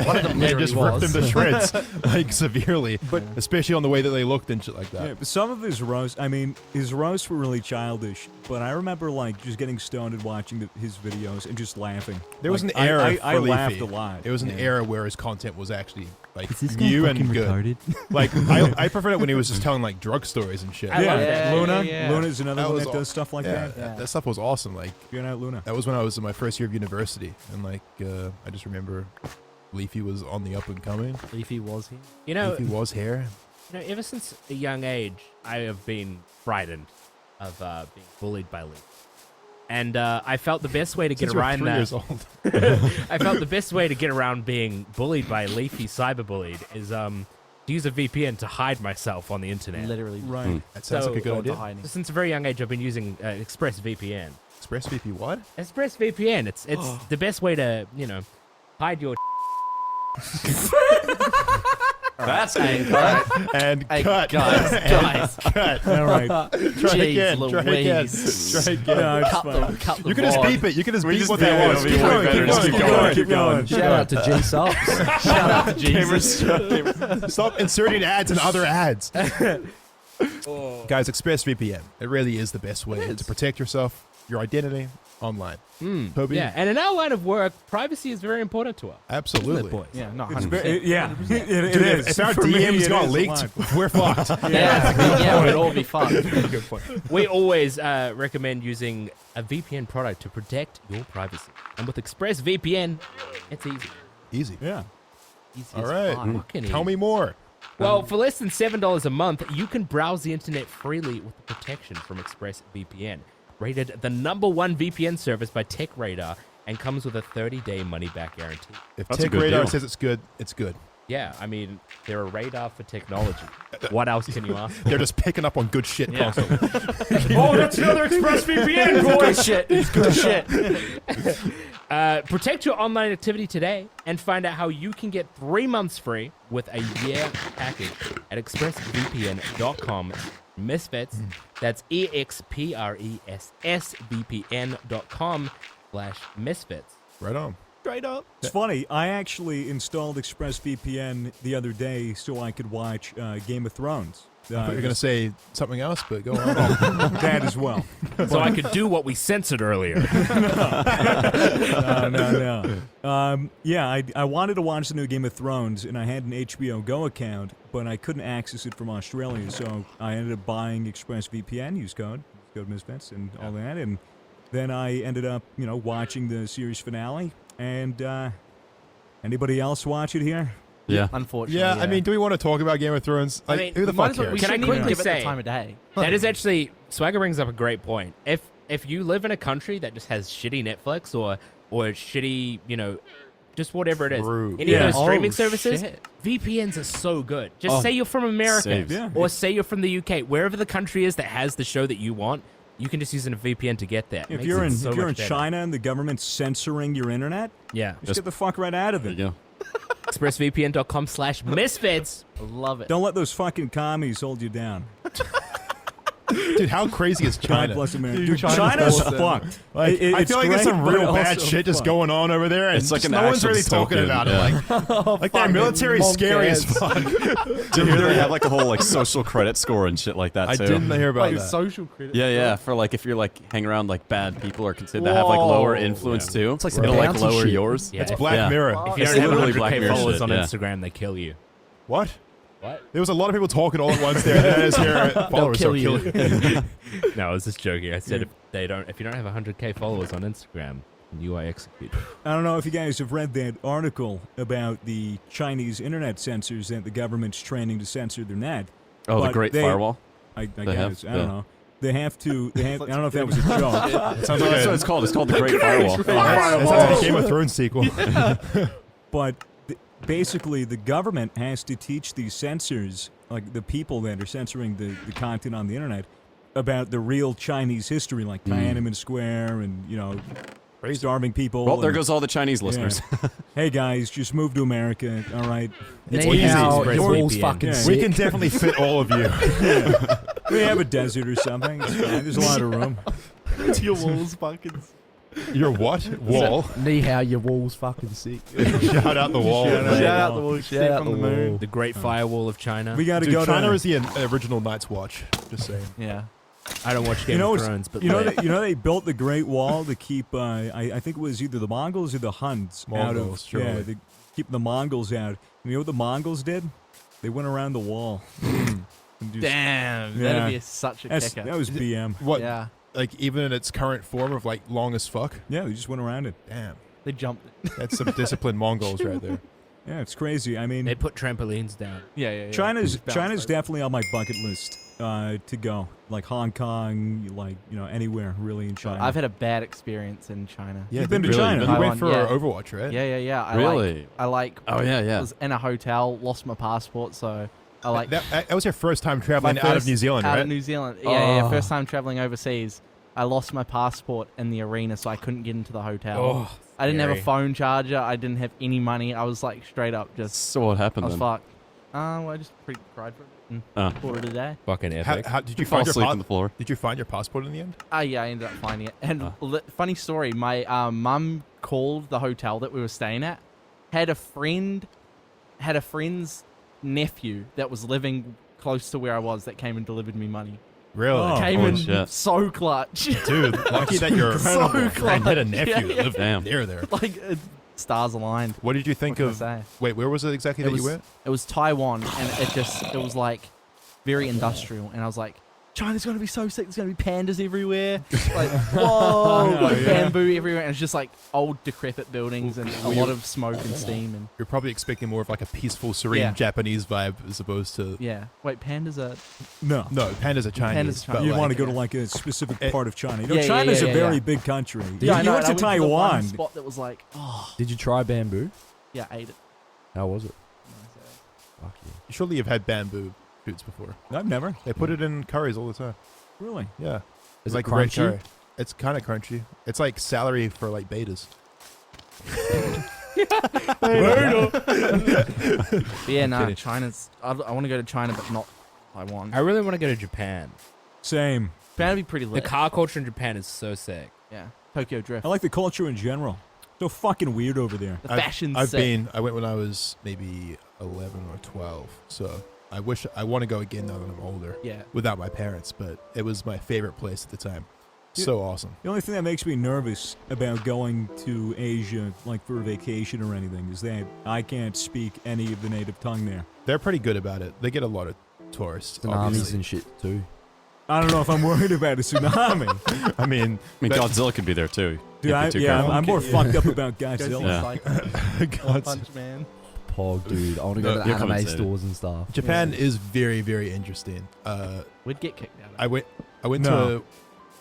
One of them and just literally rip them to was. shreds, like severely. But- especially on the way that they looked and shit like that. Yeah, but some of his roasts, his roasts were really childish, but I remember like just getting stoned and watching his videos and just laughing. There was Like, an era I for laughed Leafy. a lot. There was an Yeah. era where his content was actually like new and good. Like I preferred it when he was just telling like drug stories and shit. I Yeah, love that. Luna. Yeah. Luna's another That one was that all- does stuff like yeah, that. that stuff was awesome. Like You're not Luna. that was when I was in my first year of university, and like I just remember Leafy was on the up and coming. Leafy was here. You know, Leafy was here. ever since a young age, I have been frightened of being bullied by Leafy. And I felt the best way to get Since you were around 3 that. years old. I felt the best way to get around being bullied by Leafy cyberbullied is to use a VPN to hide myself on the internet. Literally. Right. That sounds like a good Gone to idea. hiding. Since a very young age, I've been using ExpressVPN. ExpressVPN, what? ExpressVPN. It's the best way to hide your. That's Hey, And Hey, cut. guys, And guys. cut. All right. Try again. Jeez Try again. Louise. Try again. No, it's cut fine. the You can just VOD. beep it. You can just We beep just what beep that it. was. It'll be way better. Just keep going, keep going. Shout out to G Subs. Shout out to Jesus. Stop inserting ads and other ads. Guys, ExpressVPN. It really is the best way It to is. protect yourself, your identity online. Toby? Yeah, and in our line of work, privacy is very important to us. Absolutely. Boys. Yeah, no, It's 100%. very, yeah, it Dude, is. if our For me, DMs it got is a leaked, lot. we're fucked. Yeah, we'd all be fucked. Good point. We always recommend using a VPN product to protect your privacy. And with ExpressVPN, it's easy. Easy. Yeah. Easy All as right. fuck. Fucking Tell easy. me more. Well, for less than $7 a month, you can browse the internet freely with the protection from ExpressVPN. rated the #1 VPN service by TechRadar and comes with a 30-day money-back guarantee. If That's a Tech good Radar deal. says it's good, it's good. Yeah, I mean, they're a radar for technology. What else can you ask for? They're just picking up on good shit Yeah. constantly. Oh, that's another ExpressVPN, Good boys! shit. It's good shit. Protect your online activity today and find out how you can get 3 months free with a year package at expressvpn.com. Misfits. That's expressvpn.com/misfits. Right on. Straight up. It's funny. I actually installed ExpressVPN the other day so I could watch Game of Thrones. I thought you were going to say something else, but go on. that as well. So I could do what we censored earlier. No. Yeah, I wanted to watch the new Game of Thrones, and I had an HBO Go account, but I couldn't access it from Australia, so I ended up buying ExpressVPN, use code Misfits, and all that, and then I ended up, watching the series finale. And anybody else watch it here? Yeah. Unfortunately. Yeah, I mean, do we want to talk about Game of Thrones? I Like, mean, who the Might fuck as well- cares? we Can I shouldn't even quickly give it say- the time of day. That is actually, Swagger brings up a great point. If you live in a country that just has shitty Netflix or shitty, just whatever it is, True. any Yeah. of those streaming Oh, services, shit. VPNs are so good. Just Oh, say you're from America saves. Yeah. or say you're from the UK, wherever the country is that has the show that you want, you can just use a VPN to get there. If Makes you're it in so if you're in much better. China and the government's censoring your internet, yeah, just get the fuck right out of There it. you go. expressvpn.com/misfits. I love it. Don't let those fucking commies hold you down. Dude, how crazy is God China? bless America. Dude, Dude, China's China's awesome. fucked. Like, I It's feel like there's great, some but real bad also shit just fucked. going on over there, and It's like just an no one's actual really talking dystopian, about yeah. it. Like their military is scary as fuck. Did you hear they have like a whole social credit score and shit like that I too? didn't hear about Like that. social credit. Yeah. For like if you're like hang around like bad people or considered that have like lower influence too. It's like some it'll like bounty lower shit. yours. Yeah, It's if- Black yeah. Mirror. If you It's don't have literally Black 100K Mirror followers shit, on yeah. Instagram, they kill you. What? What? There was a lot of people talking all at once there. That is here. Followers kill will you. kill you. No, I was just joking. I said if you don't have 100K followers on Instagram, you are executed. I don't know if you guys have read that article about the Chinese internet censors that the government's training to censor their net. Oh, the But Great they- Firewall. I They guess. have? I don't Yeah. know. They have to. I don't know if that was a joke. It sounds No, like that's a, what it's called. It's called the Great Firewall. it sounds like a Game of Thrones sequel. But basically, the government has to teach these censors, like the people that are censoring the content on the internet, about the real Chinese history, like Tiananmen Square and, starving people. Well, there and, goes all the Chinese listeners. hey, guys, just move to America, all right? It's Hey, easy. how Express your walls VPN. fucking Yeah. We sick. can definitely fit all of you. We have a desert or something. It's fine. There's a lot of room. Your walls fucking. Your what? Wall. Knee how your walls fucking sick. Shout out the wall. Shout out the wall. Shout out from the the moon. wall. The Great Firewall of China. We got to Dude, go China to. is the original Night's Watch. Just saying. Yeah. I don't watch Game know, of it's- Thrones, but they built the Great Wall to keep. I think it was either the Mongols or the Huns out of. Mongols, surely. Yeah, to keep the Mongols out. You know what the Mongols did? They went around the wall. And just- Damn. Yeah. That'd be such a That kicker. was BM. What? Yeah. Like even in its current form of like long as fuck. Yeah, they just went around it. Damn, They jumped it. that's some disciplined Mongols right there. Yeah, it's crazy. I mean, they put trampolines down. Yeah. China's Just bounced over. definitely on my bucket list to go. Like Hong Kong, like anywhere really in China. I've had a bad experience in China. Yeah, You've been to really? China. You Taiwan, went for yeah. Overwatch, right? Yeah. Really? I like. Oh yeah. Was in a hotel, lost my passport, so I like. That was your first time traveling my out of first- New Zealand, out right? of New Zealand. Yeah. Oh. First time traveling overseas. I lost my passport in the arena, so I couldn't get into the hotel. I didn't have a scary. phone charger. I didn't have any money. I was like straight up just. So what I happened was then? fucked. Well, I just pretty cried for it and called it a day. Fucking How, epic. how did you You fall find your asleep on the floor. Did you find your passport in the end? Yeah, I ended up finding it. And funny story, my mum called the hotel that we were staying at, had a friend's nephew that was living close to where I was that came and delivered me money. Really? Oh. Came holy in shit. so clutch. Dude, lucky that your So friend had a clutch. nephew Yeah, that lived Damn. near there. like stars aligned. What did you think What of? can I say? Wait, where was it exactly It that you was, went? it was Taiwan, and it was like very industrial. And I was like, China's gonna be so sick. There's gonna be pandas everywhere. Like, whoa, like yeah. bamboo everywhere, and it's just like old decrepit buildings and a lot of smoke and steam and You're probably expecting more of like a peaceful, serene Yeah. Japanese vibe as opposed to. yeah. Wait, pandas are No. No, pandas are Chinese. Pandas are but Chinese. You like, want to go to like a specific part of China. You know, Yeah, yeah, China's yeah, a very yeah. big country. yeah. I you know, went and to I the one Taiwan. spot that was like, oh Did you try bamboo? yeah, I ate it. How was it? Fuck yeah. Surely you've had bamboo shoots before. I've never. They put it in curries all the time. Really? Yeah. Is It's it like red crunchy? curry. It's kind of crunchy. It's like celery for like betas. But yeah, no, kidding. China's. I want to go to China, but not Taiwan. I really want to go to Japan. Same. That'd be pretty The lit. car culture in Japan is so sick. Yeah, Tokyo Drift. I like the culture in general. So fucking weird over there. The fashion's I've sick. been. I went when I was maybe 11 or 12. So I want to go again now that I'm older. Yeah. Without my parents, but it was my favorite place at the time. Yeah. So awesome. The only thing that makes me nervous about going to Asia, like for a vacation or anything, is that I can't speak any of the native tongue there. They're pretty good about it. They get a lot of tourists. Tsunamis Obviously. and shit too. I don't know if I'm worried about a tsunami. I mean, I mean, that- Godzilla could be there too. Dude, If you're too yeah, careful. I'm more Yeah. fucked up about Go see Godzilla. Yeah. Psycho, One God, Punch Man. Pog, dude. I want to go No, to the you're coming anime to- stores and stuff. Japan is very, very interesting. We'd get kicked out. I went No. to.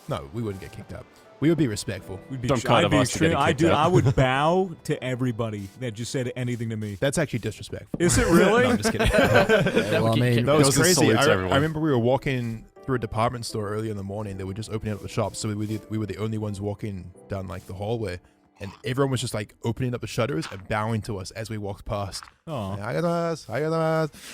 No, we wouldn't get kicked out. We would be respectful. We'd be, Some kind I'd of be us to get extreme. I kicked do. out. I would bow to everybody that just said anything to me. That's actually disrespectful. Is it really? No, I'm just kidding. Well, I mean, That was Goes to crazy. salute to I everyone. remember we were walking through a department store early in the morning. They were just opening up the shops, so we were the only ones walking down like the hallway, and everyone was just like opening up the shutters and bowing to us as we walked past. Oh,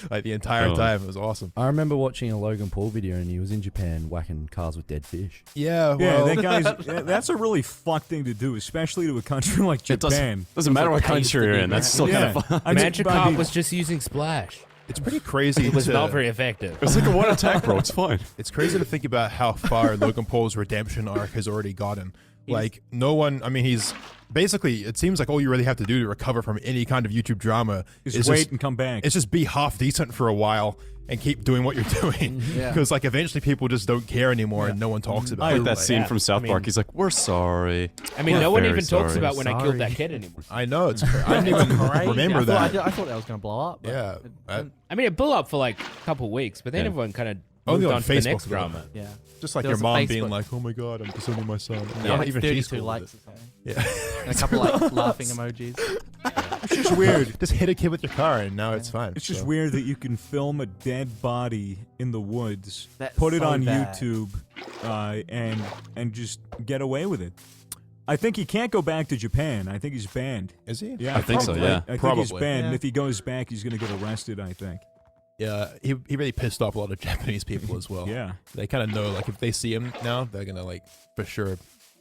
Like the entire Oh. time. It was awesome. I remember watching a Logan Paul video and he was in Japan whacking cars with dead fish. Yeah, yeah. well, That guy's. That's a really fucked thing to do, especially to a country like It Japan. doesn't matter what like haste country to you're be in. That's still Yeah. kind of fun. I mean, Magikarp but was just using Splash. it's pretty crazy. It was to, not very effective. It's like a one attack, bro. It's fine. It's crazy to think about how far Logan Paul's redemption arc has already gotten. Like, no one, I mean, he's basically, it seems like all you really have to do to recover from any kind of YouTube drama Just is wait just, and come back. it's just be half decent for a while and keep doing what you're doing. Yeah. Because, like, eventually people just don't care anymore and no one talks about I it. Like that Like, scene yeah, from South I mean- Park. He's like, "We're sorry." I mean, We're no one very even talks sorry. about when I Sorry. killed that kid anymore. I know, it's I didn't even Crazy. remember I that. thought, I thought that was gonna blow up. But Yeah. it I- didn't. I mean, it blew up for like a couple of weeks, but then Yeah. everyone kind of Only moved on on to the Facebook, next though. drama. Yeah. Just like There your was a mom being Facebook- like, oh my God, I'm disowning my son. Yeah, like even 32 she's cool with likes it. or something. Yeah. And a couple like laughing emojis. It's just weird. Just hit a kid with your car and now it's fine. It's just So. weird that you can film a dead body in the woods, That's put it so on bad. YouTube, and just get away with it. I think he can't go back to Japan. I think he's banned. Is he? Yeah, I think so, probably. yeah. I think he's Probably. banned. And Yeah. if he goes back, he's gonna get arrested. I think. Yeah, he really pissed off a lot of Japanese people as well. Yeah. They kind of know, like, if they see him now, they're gonna, like, for sure,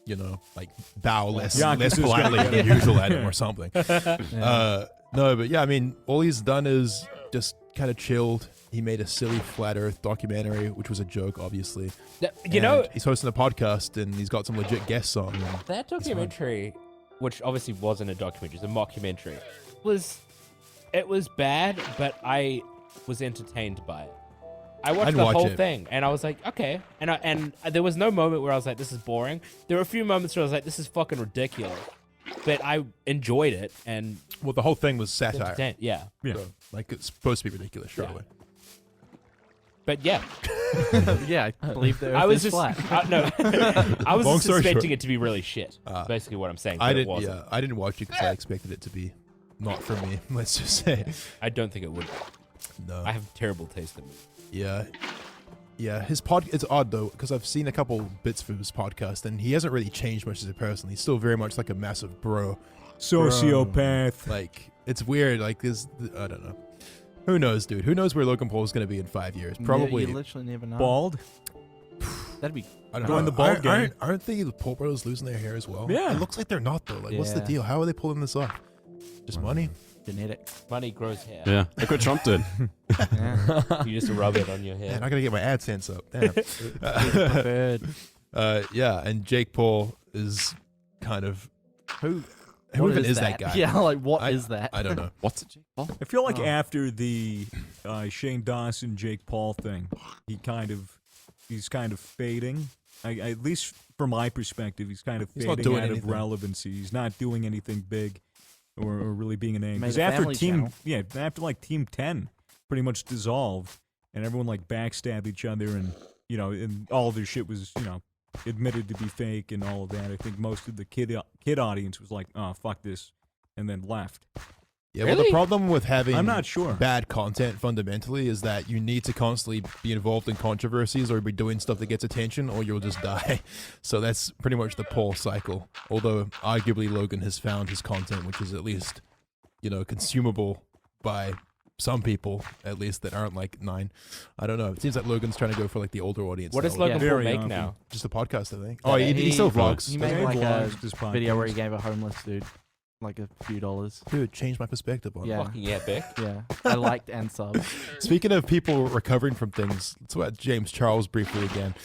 you know, like, bow less Yakuza's politely gonna- than usual at him Yeah. or something. Yeah. No, but yeah, I mean, all he's done is just kind of chilled. He made a silly flat Earth documentary, which was a joke, obviously. You know, And he's hosting a podcast, and he's got some legit guests on. And that documentary, which obviously wasn't a documentary, it's a mockumentary, it was bad, but I was entertained by it. I watched I'd the watch whole it. thing, and I was like, okay. And there was no moment where I was like, this is boring. There were a few moments where I was like, this is fucking ridiculous. But I enjoyed it and well, the whole thing was satire. entertained. Yeah. Yeah. So, like, it's supposed to be ridiculous, Yeah. surely. But yeah, Yeah, I believe the Earth I was is just flat. no, I was Long just story expecting short. it to be really shit. Ah. Basically, what I'm saying. I but it didn't. wasn't. Yeah, I didn't watch it because I expected it to be not for me. Let's just say. I don't think it would. No. I have terrible taste in movies. Yeah. Yeah, his it's odd though because I've seen a couple bits from his podcast and he hasn't really changed much as a person. He's still very much like a massive bro. Sociopath. Like it's weird. Like this, I don't know. Who knows, dude? Who knows where Logan Paul is going to be in 5 years? Probably. You literally never know. Bald. That'd be. I don't Join know. the bald aren't the Paul brothers losing their hair as well? Yeah. It looks like they're not though. Like, what's the Yeah. deal? How are they pulling this off? Just money? Genetics. Money grows hair. Yeah, look what Trump did. Yeah. You just rub it on your hair. Man, I gotta get my AdSense up. Damn. Preferred. Yeah, and Jake Paul is kind of Who who even what is that guy? Yeah, like what is that? I don't know. What's it, Jake Paul? I feel like Oh. after the Shane Dawson Jake Paul thing, he kind of he's kind of fading. At least from my perspective, he's kind of He's not fading doing out anything. of relevancy. He's not doing anything big or really being a name. Made 'Cause a after family channel. after like Team 10 pretty much dissolved and everyone like backstabbed each other and and all of their shit was admitted to be fake and all of that. I think most of the kid audience was like, oh fuck this, and then left. Yeah, well, the Really? problem with having I'm not sure. bad content fundamentally is that you need to constantly be involved in controversies or be doing stuff that gets attention or you'll just die. So that's pretty much the Paul cycle. Although arguably Logan has found his content, which is at least, consumable by some people, at least that aren't like 9. I don't know. It seems like Logan's trying to go for like the older audience. What does now. Logan Paul Very make often. now? Just a podcast, I think. Yeah, Oh, he still vlogs. He Yeah, made he like a vlogs this video where he podcast. gave a homeless dude like a few dollars. Dude, changed my perspective on it. Yeah. Fucking yeah, Beck. Yeah, I liked and subbed. Speaking of people recovering from things, let's talk about James Charles briefly again.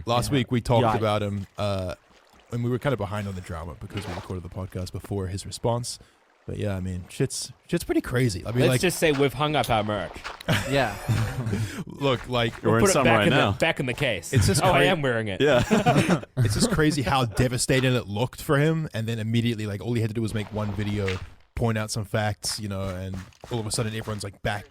Last week we talked Yikes. about him, and we were kind of behind on the drama because we recorded the podcast before his response. But yeah, I mean, shit's pretty crazy. I mean, Let's just say we've hung up our merch. Yeah, look, like We're in Put it some back right in now. back in the case. It's just I cra- am wearing it. Yeah. it's just crazy how devastating it looked for him, and then immediately, like, all he had to do was make one video, point out some facts, and all of a sudden everyone's like back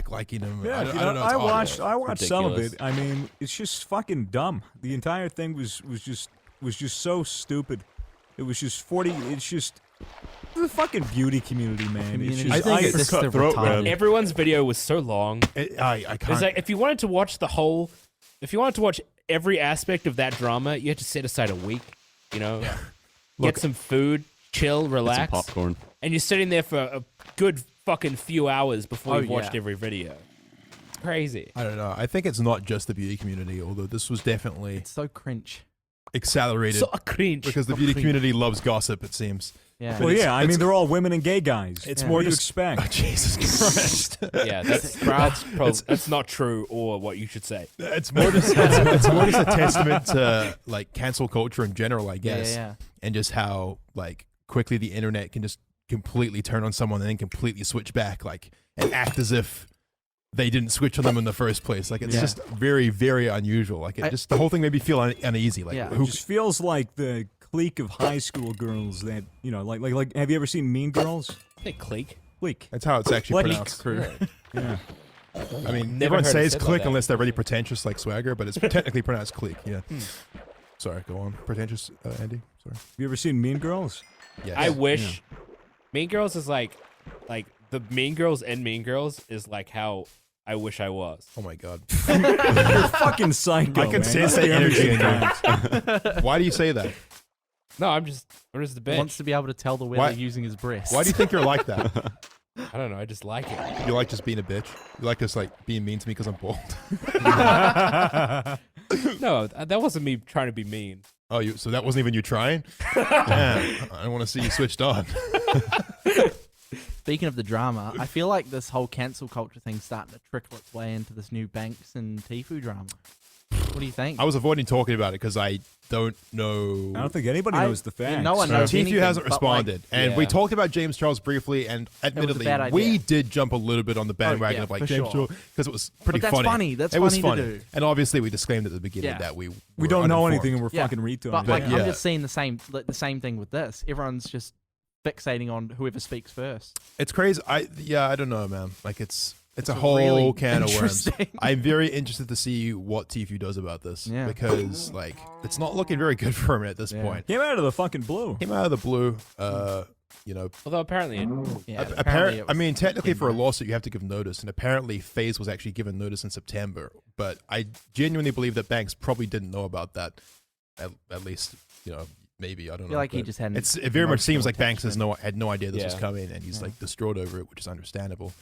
liking him. Yeah, I don't know. It's I odd. watched some of Ridiculous. it. I mean, it's just fucking dumb. The entire thing was just so stupid. It was just 40. It's just the fucking beauty community, man. community It's just, I think it's system cutthroat, retarded. man. Everyone's video was so long. I It's can't. like if you wanted to watch every aspect of that drama, you had to set aside a week. Get Look- some food, chill, Some relax, popcorn. and you're sitting there for a good fucking few hours before Oh, you've watched yeah. every video. Crazy. I don't know. I think it's not just the beauty community, although this was definitely it's so cringe. accelerated So cringe. because the so beauty cringe. community loves gossip, it seems. Yeah, well, it's- yeah. I it's- mean, they're all women and gay guys. It's What more do you just- expect. Jesus Christ. Yeah, that's not true or what you should say. It's more just it's more just a testament to like cancel culture in general, I guess, yeah. and just how like quickly the internet can just completely turn on someone and then completely switch back, like and act as if they didn't switch on them in the first place. Like it's Yeah. just very, very unusual. Like it just the whole thing made me feel uneasy. Like Yeah. It who? just feels like the clique of high school girls that like. Have you ever seen Mean Girls? I think clique. Clique. That's how it's actually Clique. pronounced. Crew. Yeah. I mean, Never everyone heard it says said like click that. unless they're really pretentious like Swagger, but it's technically pronounced clique. Yeah. Sorry, go on. Pretentious, Andy. Sorry. Have you ever seen Mean Girls? Yes. I wish Mean Girls is like the Mean Girls and Mean Girls is like how I wish I was. Oh my god. You're fucking psycho. I can man. sense You the say energy in everything. you. Why do you say that? No, I'm just the bitch. Wants to be able to tell the way Why- they're using his breast. Why do you think you're like that? I don't know. I just like it. You like just being a bitch? You like just like being mean to me because I'm bald? No, that wasn't me trying to be mean. Oh, so that wasn't even you trying? Man, I don't want to see you switched on. Speaking of the drama, I feel like this whole cancel culture thing's starting to trickle its way into this new Banks and Tfue drama. What do you think? I was avoiding talking about it because I don't know. I don't think anybody I- knows the facts. no one knows Tfue anything, hasn't but, like, responded, and we yeah. talked about James Charles briefly, and admittedly, bad we idea. did jump a little bit on the bandwagon yeah, of like for James sure. Charles because it was pretty But that's funny. That's it was funny to funny, do. and obviously we disclaimed at the beginning Yeah. that we We don't know anything and we're Yeah, fucking retards. But like, yeah. I'm just seeing the same thing with this. Everyone's just fixating on whoever speaks first. It's crazy. I don't know, man. Like it's a It's whole really can of worms. interesting. I'm very interested to see what Tfue does about this Yeah. because like it's not looking very good for him at this Yeah. point. Came out of the fucking blue. Came out of the blue. Although apparently, Yeah, Apparently, it I was mean, technically for a bad. lawsuit, you have to give notice, and apparently FaZe was actually given notice in September. But I genuinely believe that Banks probably didn't know about that. At least, maybe I don't I know. feel like he but just hadn't. it very much seems emotional like Banks attachment. had no idea this was Yeah. coming, and he's Yeah. like distraught over it, which is understandable.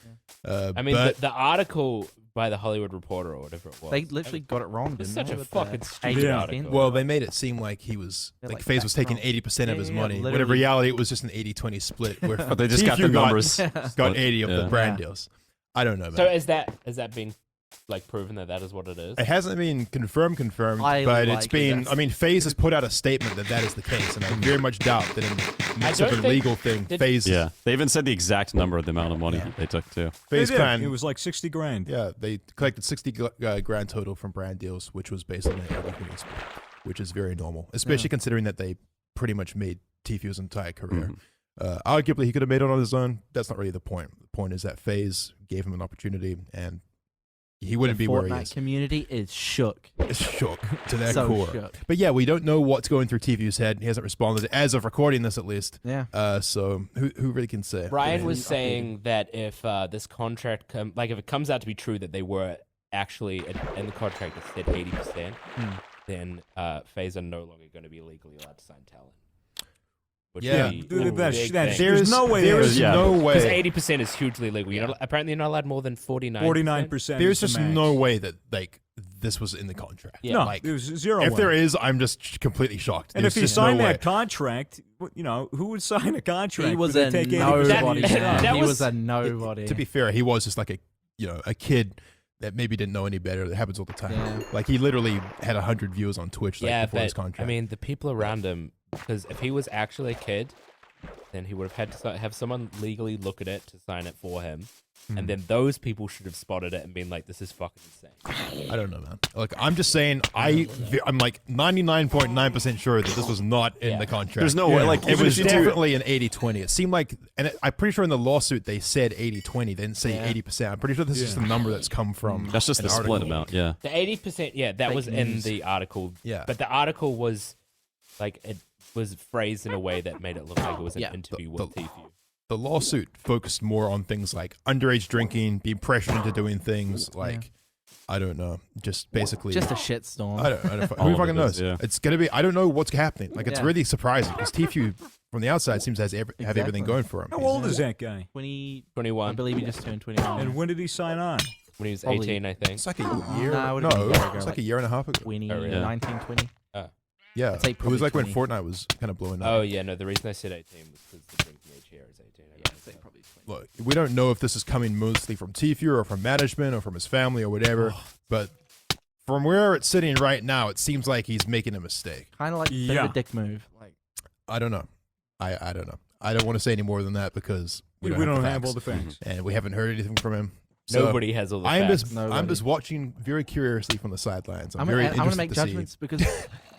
I mean, but the article by the Hollywood Reporter or whatever it was. They literally got it wrong. It's Didn't such they, a with fucking the stupid 80%? article. well, they made it seem like he was They're like like FaZe was taking back 80% of Yeah, his yeah, money. When in literally. reality, it was just an 80-20 split. Where But they just got Tfue the numbers. got 80 of the Yeah. brand Yeah. deals. I don't know, man. So is that being like proven that that is what it is? It hasn't been confirmed, Highly but it's likely been. that's- I mean, FaZe has put out a statement that that is the case, and I very much doubt that in the midst of don't a think- legal thing, did- FaZe, Yeah, they even said the exact number of the amount of money they took too. They FaZe did. Clan, It was like 60 grand. yeah, they collected 60 grand total from brand deals, which was based on their everything split, which is very normal, especially considering that they pretty much made Tfue's entire career. Arguably, he could have made it on his own. That's not really the point. The point is that FaZe gave him an opportunity, and he wouldn't the be where he Fortnite is. community is shook. It's shook to their So core. shook. But yeah, we don't know what's going through Tfue's head. He hasn't responded as of recording this, at least. Yeah. So who really can say? Ryan Yeah. was saying that if this contract, if it comes out to be true that they were actually in the contract that said 80%, then FaZe are no longer going to be legally allowed to sign talent. Which Yeah. would be Dude, a that's- big that's- thing. There's no way There is Yeah. no Because way. 80% is hugely legal. You're not, apparently, you're not allowed more than 49%. 49%. There's is the just max. no way that like this was in the contract. Yeah. No, like there's zero. if way. there is, I'm just completely shocked. and There's if you just sign no way. that contract, who would sign a contract? He was where a they take 80% nobody. of your That- stuff? that He was- was a nobody. To be fair, he was just like a kid that maybe didn't know any better. That happens all the time. Yeah. Like he literally had 100 viewers on Twitch like, Yeah, before his but contract. I mean, the people around him, because if he was actually a kid, then he would have had to have someone legally look at it to sign it for him. And then those people should have spotted it and been like, this is fucking insane. I don't know, man. Like I'm just saying, I'm like 99.9% sure that this was not in Yeah. the contract. There's no way. Like It even was if you do- definitely an 80-20. It seemed like, and I'm pretty sure in the lawsuit they said 80-20. They didn't say Yeah. 80%. I'm pretty sure this is just Yeah. the number that's come from. That's just an the split article. amount. Yeah. The 80%, yeah, that Fake was in news. the article. Yeah. But the article was, like, it was phrased in a way that made it look like it was an Yeah. interview The- with Tfue. The lawsuit focused more on things like underage drinking, being pressured into doing things like, I don't know, just basically. Just a shitstorm. I don't know. All Who of fucking it is, knows? yeah. It's gonna be. I don't know what's happening. Like it's Yeah. really surprising because Tfue from the outside seems to have everything Exactly. going for him. How old is that guy? 20. I 21, believe he just turned 21. And when did he sign on? when he was Probably- 18, I think. It's like a year. Nah, it would've been a year ago, it's like a like year and a half ago. 20, Oh, really? 19, 20. Yeah, I'd say it was probably like when 20. Fortnite was kind of blowing up. Oh, yeah, no, the reason I said 18 was because the drinking age here is 18. I guess. Probably 20. Look, we don't know if this is coming mostly from Tfue or from management or from his family or whatever, but from where it's sitting right now, it seems like he's making a mistake. Kind of like a bit Yeah. of a dick move. Like, I don't know. I don't know. I don't want to say any more than that because We don't have all the facts. and we haven't heard anything from him. So Nobody has all the I'm facts. just Nobody. I'm just watching very curiously from the sidelines. I'm I'm very gonna interested make to judgments because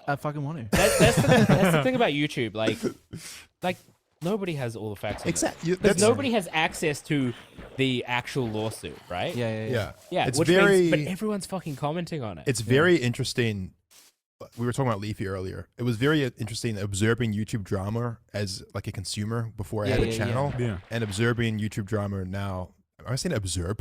I fucking want to. That's the thing about YouTube. Like nobody has all the facts. see. On Exactly. Because nobody has access to the actual lawsuit, right? Yeah. Yeah. Yeah. It's which very. means, but everyone's fucking commenting on it. It's very interesting. We were talking about Leafy earlier. It was very interesting observing YouTube drama as like a consumer before I Yeah, had a yeah, channel, Yeah. and observing YouTube drama now. Am I saying observe?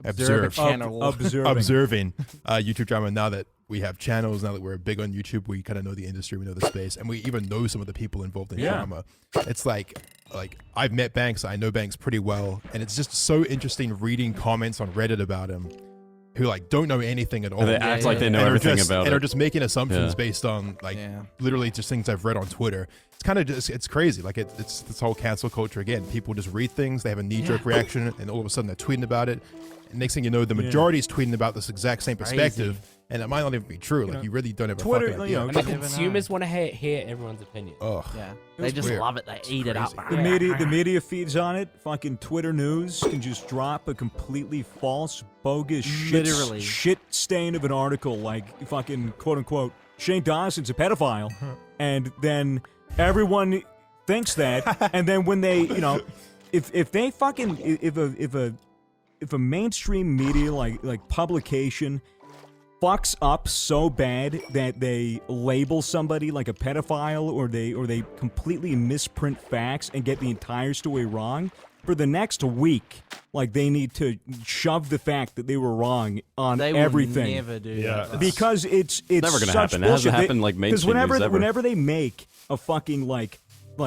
Observe a channel. Observing. YouTube drama now that we have channels, now that we're big on YouTube, we kind of know the industry, we know the space, and we even know some of the people involved in Yeah. drama. It's like I've met Banks, I know Banks pretty well, and it's just so interesting reading comments on Reddit about him who like don't know anything at all. And they Yeah, act yeah, like they yeah. know and are everything just, about and are it. just making assumptions Yeah. based on like Yeah. literally just things I've read on Twitter. It's kind of just it's crazy. Like it's this whole cancel culture again. People just read things, they have a knee-jerk reaction, and all of a sudden they're tweeting about it. And next thing you know, the Yeah. majority is tweeting about this exact same perspective, and it might not even be true. Like know, you really don't have a Twitter, fucking you idea. know, and the never know. consumers want to hear everyone's opinion. Ugh. Yeah. It They was just weird. love it. They eat it up. The media feeds on it. Fucking Twitter news can just drop a completely false, bogus, Literally. shit stain of an article like fucking quote unquote Shane Dawson's a pedophile, and then everyone thinks that, and then when they, if they fucking if a mainstream media like publication fucks up so bad that they label somebody like a pedophile or they completely misprint facts and get the entire story wrong, for the next week, like they need to shove the fact that they were wrong on They will everything. never do Yeah. that. Because it's never gonna such happen. It hasn't bullshit. happened, like, Because mainstream news ever. whenever they make a fucking like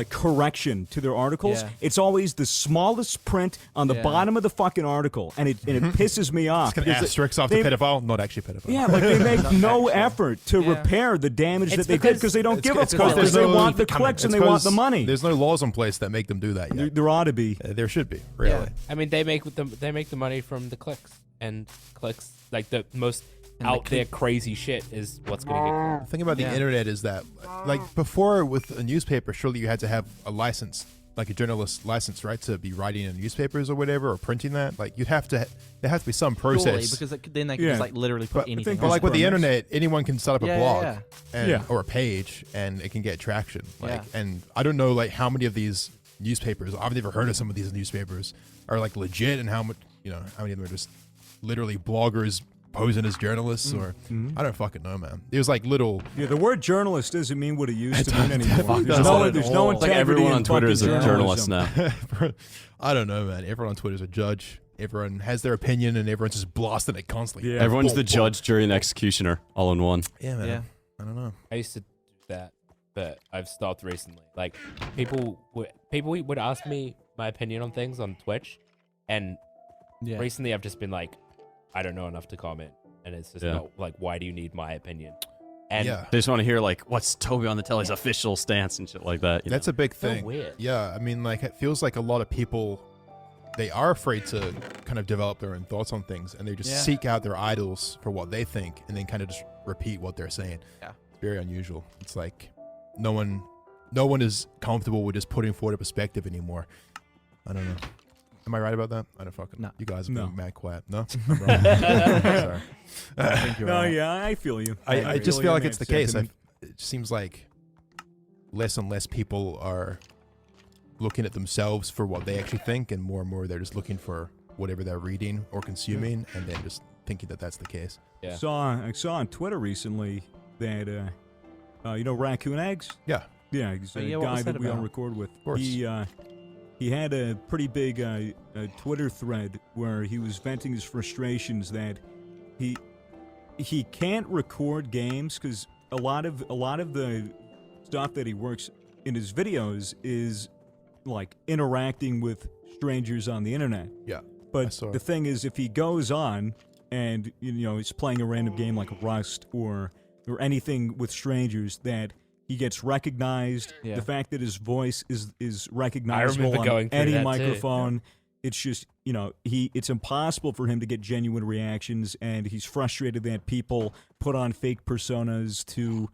correction to their articles, Yeah. it's always the smallest print on the Yeah. bottom of the fucking article, and it pisses me off. It's an because asterisk off the they- pedophile, not actually pedophile. Yeah, like they make no actually. effort to Yeah. repair the damage It's that they did because- because they don't give a It's fuck. Because there's they no- want the clicks and it's they want the 'cause money. There's no laws in place that make them do that There, yet. there ought to be. There should be, really. Yeah. I mean, they make the money from the clicks, and clicks like the most And out the there crazy shit is what's gonna get caught. The thing about the Yeah. internet is that, like before with a newspaper, surely you had to have a license, like a journalist license, right, to be writing in newspapers or whatever, or printing that. Like you'd have to, there has to be some process. Surely, because then they can Yeah. just like literally put But- anything. think But on like it. with the permits. internet, anyone can set up a Yeah, blog yeah, And, Yeah. or a page, and it can get traction. Like, Yeah. and I don't know like how many of these newspapers, I've never heard of some of these newspapers, are like legit, and how much, how many of them are just literally bloggers posing as journalists, or I don't fucking know, man. There's like little. Yeah, the word journalist doesn't mean what it used to mean anymore. definitely There's doesn't no, at there's all. no It's Like integrity everyone in on Twitter is a fucking journalist journalism. now. I don't know, man. Everyone on Twitter is a judge. Everyone has their opinion, and everyone's just blasting it constantly. Yeah. Everyone's the Boom, boom. judge, jury, and executioner all in one. Yeah, man. Yeah. I don't know. I used to do that, but I've stopped recently. Like people would ask me my opinion on things on Twitch, and Yeah. recently I've just been like, I don't know enough to comment, and it's just Yeah. not like, why do you need my opinion? And Yeah. They just want to hear like, what's Toby on the telly's official stance and shit like that. you That's know? a big so thing. weird. Yeah, I mean, like, it feels like a lot of people, they are afraid to kind of develop their own thoughts on things, and they just Yeah. seek out their idols for what they think, and then kind of just repeat what they're saying. Yeah. It's very unusual. It's like no one is comfortable with just putting forward a perspective anymore. I don't know. Am I right about that? I don't fucking know. No. You guys are No. being mad quiet. No? I'm wrong. Sorry. I think you're No, right. yeah, I feel you. I just feel like it's the case. I, It seems like less and less people are looking at themselves for what they actually think, and more they're just looking for whatever they're reading or consuming, and then just thinking that that's the case. Yeah. I saw on Twitter recently that Raccoon Eggs. Yeah. Yeah, he's Oh, a yeah, what guy was that that we all about? record with. Of course. He had a pretty big Twitter thread where he was venting his frustrations that he can't record games because a lot of the stuff that he works in his videos is like interacting with strangers on the internet. Yeah. I But saw the it. thing is, if he goes on and he's playing a random game like Rust or anything with strangers, that he gets recognized. Yeah. The fact that his voice is recognizable remember going on through any that too. microphone. It's just it's impossible for him to get genuine reactions, and he's frustrated that people put on fake personas to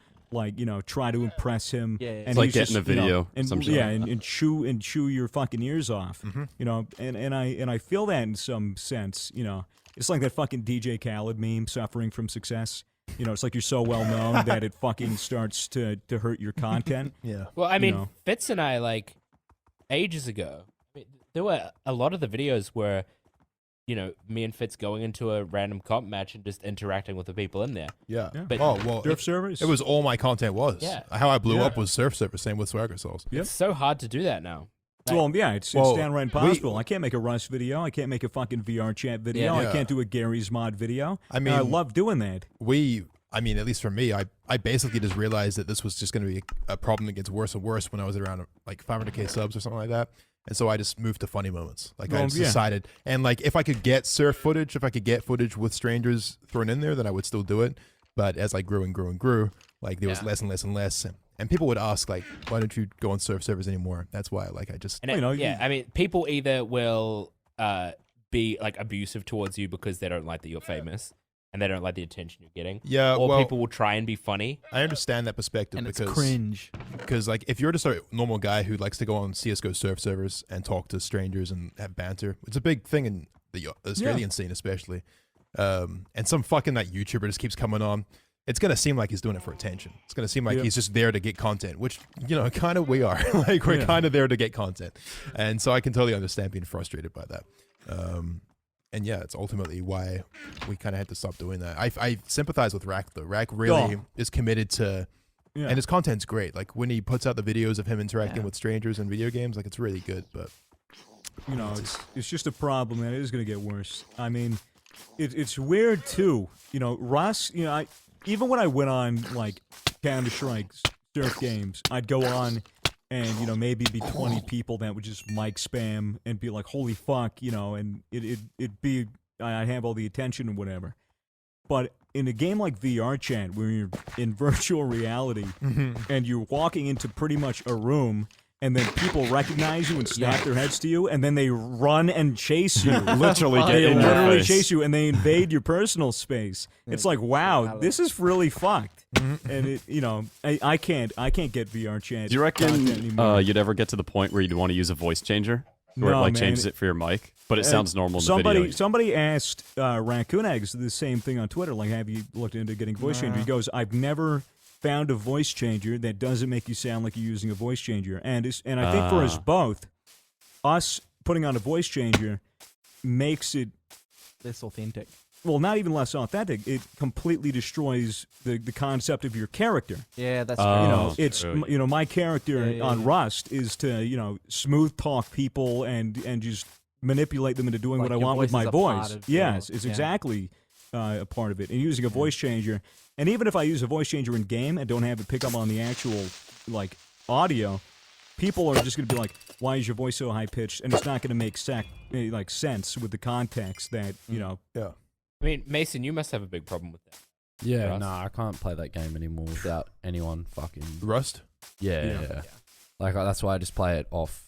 try to impress him. Yeah, yeah. And It's like he's getting just, a video, and some shit. yeah, and chew your fucking ears off. And I feel that in some sense. It's like that fucking DJ Khaled meme, suffering from success. It's like you're so well known that it fucking starts to hurt your content. Yeah. Well, I mean, know. Fitz and I, like, ages ago, there were a lot of the videos where, me and Fitz going into a random comp match and just interacting with the people in there. Yeah. Yeah. But Oh, well, Surf servers. it was all my content was. Yeah. How I blew Yeah. up was Surf Server, same with Swagger Souls. Yep. it's so hard to do that now. Well, yeah, it's Well, downright impossible. I can't make a Rust video. I can't make a fucking VR chat video. Yeah. I can't do a Gary's Mod video. I And I mean- love doing that. I mean, at least for me, I basically just realized that this was just going to be a problem that gets worse and worse when I was around like 500K subs or something like that. And so I just moved to funny moments. Like I Well, just yeah. decided, and like if I could get surf footage, if I could get footage with strangers thrown in there, then I would still do it. But as I grew and grew and grew, like there was Yeah. less and less and less. And people would ask like, why don't you go on surf servers anymore? That's why I just, And Well, I mean, people either will be like abusive towards you because they don't like that you're famous and they don't like the attention you're getting. yeah, Or well, people will try and be funny. I understand that perspective And it's because cringe. Because like if you're just a normal guy who likes to go on CS:GO surf servers and talk to strangers and have banter, it's a big thing in the Australian scene especially. And some fucking that YouTuber just keeps coming on. It's gonna seem like he's doing it for attention. It's gonna seem like Yeah. he's just there to get content, which kind of we are. Like we're Yeah. kind of there to get content, and so I can totally understand being frustrated by that. And yeah, it's ultimately why we kind of had to stop doing that. I sympathize with Rack though. Rack really is committed to. Yeah. And his content's great. Like when he puts out the videos of him interacting Yeah. with strangers in video games, like it's really good. But it's just a problem, and it is going to get worse. I mean, it's weird too. Russ. Even when I went on like Counter-Strike surf games, I'd go on and maybe be 20 people that would just mic spam and be like, "Holy fuck," and it'd be I'd have all the attention and whatever. But in a game like VR Chat, where you're in virtual reality and you're walking into pretty much a room and then people recognize you and snap their heads to you, and then they run and chase you. Literally get They in your literally face. chase you, and they invade your personal space. It's like, wow, this is really fucked. And it, I can't get VR chat. Do you content reckon anymore. you'd ever get to the point where you'd want to use a voice changer? Where it No, like man. changes it for your mic, but it sounds normal in the video. Somebody asked Raccoon Eggs the same thing on Twitter. Like, have you looked into getting a voice changer? He goes, I've never found a voice changer that doesn't make you sound like you're using a voice changer. And I think for us both, us putting on a voice changer makes it, This authentic. well, not even less authentic. It completely destroys the concept of your character. Yeah, that's Oh. true. It's true. my character Yeah, on yeah. Rust is to smooth talk people and just manipulate them into doing Like what I your want with voice my is a part voice. of your- Yes, it's yeah. exactly a part of it. And using a voice changer, and even if I use a voice changer in game and don't have it pick up on the actual like audio, people are just going to be like, "Why is your voice so high pitched?" And it's not going to make sense with the context that Yeah. I mean, Mason, you must have a big problem with that. Yeah, Rust? nah, I can't play that game anymore without anyone fucking. Rust. Yeah, Yeah. yeah. Like that's why I just play it off,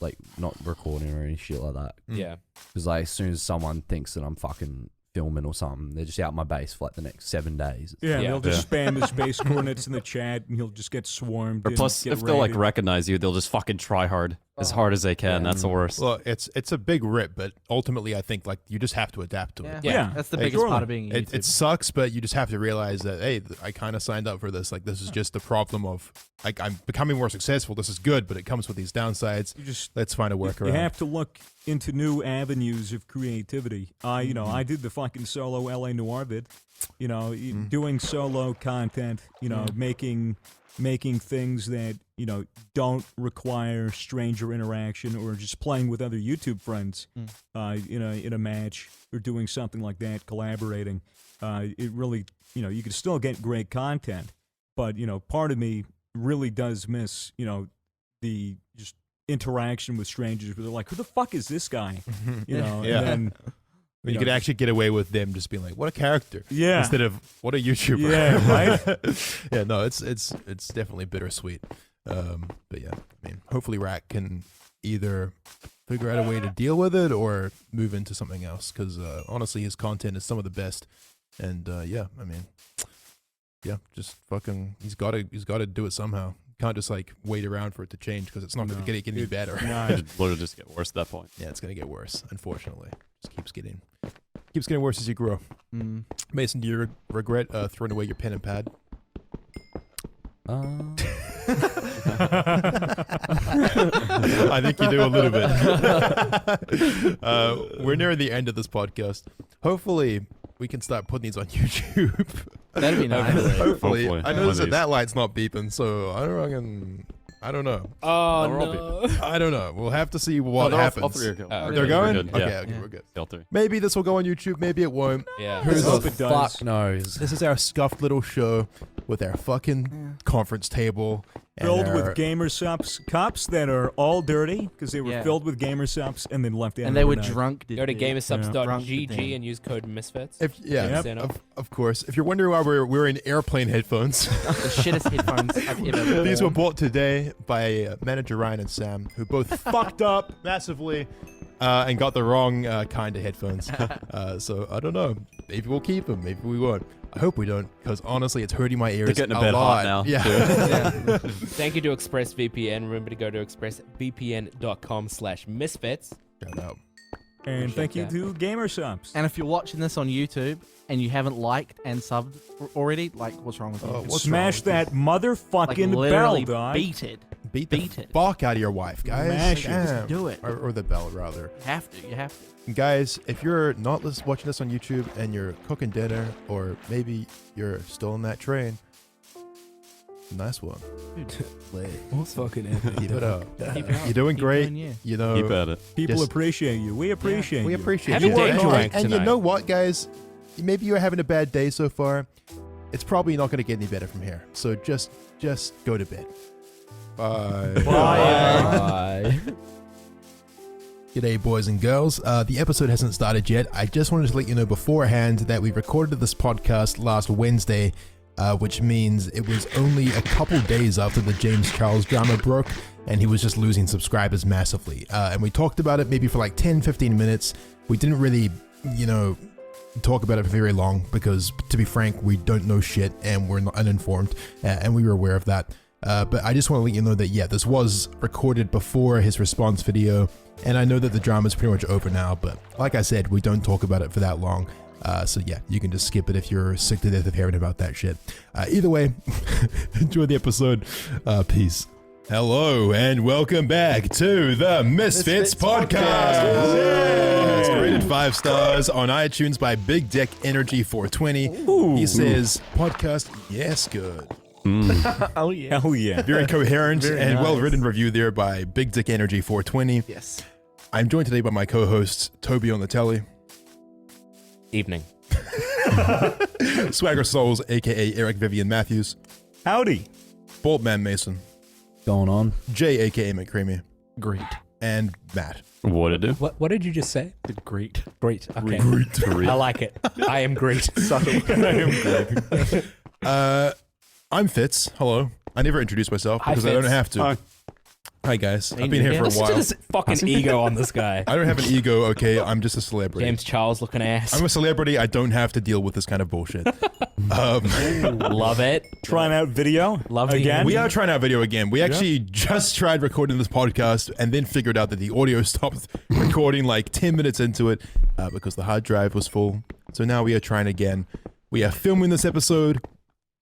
like not recording or any shit like that. Yeah. Because like as soon as someone thinks that I'm fucking filming or something, they're just out my base for like the next 7 days. Yeah, Yeah. they'll just spam the space coordinates in the chat, and he'll just get swarmed. Or and plus, get if they'll like raided. recognize you, they'll just fucking try hard as they can. Yeah. That's the worst. Well, it's a big rip, but ultimately, I think like you just have to adapt to Yeah. it. Yeah. That's the Hey, biggest surely. part of being a It YouTuber. sucks, but you just have to realize that hey, I kind of signed up for this. Like this is just the problem of like I'm becoming more successful. This is good, but it comes with these downsides. You just Let's find a You workaround. have to look into new avenues of creativity. I did the fucking solo LA Noir vid. Doing solo content. Making things that don't require stranger interaction, or just playing with other YouTube friends. In a match or doing something like that, collaborating. It really, you can still get great content, but part of me really does miss, the just interaction with strangers where they're like, who the fuck is this guy? Yeah. And then, You could actually get away with them just being like, "What a character," yeah, instead of "What a YouTuber." Yeah, right? Yeah, no, it's definitely bittersweet. But yeah, I mean, hopefully Rack can either figure out a way to deal with it or move into something else. Because honestly, his content is some of the best. And yeah, I mean, yeah, just fucking, he's got to do it somehow. Can't just like wait around for it to change because it's not going to get any better. It'd literally just get worse at that point. Yeah, it's going to get worse. Unfortunately, just keeps getting worse as you grow. Mm. Mason, do you regret throwing away your pen and pad? I think you do a little bit. We're near the end of this podcast. Hopefully, we can start putting these on YouTube. That'd be nice. Hopefully. Hopefully. I noticed One of that light's not beeping, so I don't know. Oh, They're all no. I don't know. We'll have to see what Oh, happens. all three are good. Oh, They're okay, going? We're good. Okay, Yeah. okay, we're good. All three. Maybe this will go on YouTube. Maybe it won't. Yeah. Who's I hope the it does. Fuck knows. This is our scuffed little show with our fucking conference table. and filled our- with gamer subs cups that are all dirty because they were Yeah. filled with gamer subs and then left out. And they were overnight. drunk. Go to dude. Drunk gamersubs.gg to and use code Misfits. If, yeah, Yep. of course. If you're wondering why we're wearing airplane headphones, The shittest headphones I've ever these were worn. bought today by manager Ryan and Sam, who both fucked up massively and got the wrong kind of headphones. So I don't know. Maybe we'll keep them. Maybe we won't. I hope we don't, because honestly, it's hurting my ears. getting a a bit lot. hot now, Yeah. Yeah. Thank you to ExpressVPN. Remember to go to expressvpn.com/misfits. Shout out. And thank you Appreciate to gamer subs. And if you're watching this on YouTube and you haven't liked and subbed already, like, what's wrong with you? What's Smash wrong that Like, motherfucking bell, literally dog. beat it. Beat Beat it. fuck out of your wife, guys. Smash it. Damn. Just do it. Or the bell, rather. You have to. You have to. Guys, if you're not watching this on YouTube and you're cooking dinner, or maybe you're still on that train, nice one. What's fucking Keep it up. Keep it up. You're doing Keep great. doing you. You know, Keep at it. People Just- appreciate you. We appreciate we you. appreciate Happy you. Danger And- Rank and you tonight. know what, guys? Maybe you're having a bad day so far. It's probably not going to get any better from here. So just go to bed. Bye. Bye. G'day, boys and girls. The episode hasn't started yet. I just wanted to let you know beforehand that we recorded this podcast last Wednesday, which means it was only a couple days after the James Charles drama broke. and he was just losing subscribers massively. And we talked about it maybe for like 10, 15 minutes. We didn't really, talk about it for very long because, to be frank, we don't know shit and we're not uninformed, and we were aware of that. But I just want to let you know that, yeah, this was recorded before his response video, and I know that the drama's pretty much over now, but like I said, we don't talk about it for that long. So yeah, you can just skip it if you're sick to death of hearing about that shit. Either way, enjoy the episode. Peace. Hello and welcome back to the Misfits Podcast. It's rated 5 stars on iTunes by Big Dick Energy 420. He says, podcast, yes, good. Oh yeah. Hell yeah. Very coherent Very and nice. well-written review there by Big Dick Energy 420. Yes. I'm joined today by my co-hosts, Toby on the telly, Evening. Swagger Souls, aka Eric Vivian Matthews, Howdy. Bald Man Mason, Going on. Jay, aka McCreamy, Great. and Matt. What it do? What did you just say? Great. Great. Okay. I like it. I am great. I'm Fitz. Hello. I never introduced myself Hi, because I don't Fitz. have to. Hi. Hi guys. I've been here for a Listen to while. this fucking ego on this guy. I don't have an ego, okay? I'm just a celebrity. James Charles looking ass. I'm a celebrity. I don't have to deal with this kind of bullshit. Love it. Trying out video Love the again. We are trying out video again. We actually just tried recording this podcast and then figured out that the audio stopped recording like 10 minutes into it because the hard drive was full. So now we are trying again. We are filming this episode.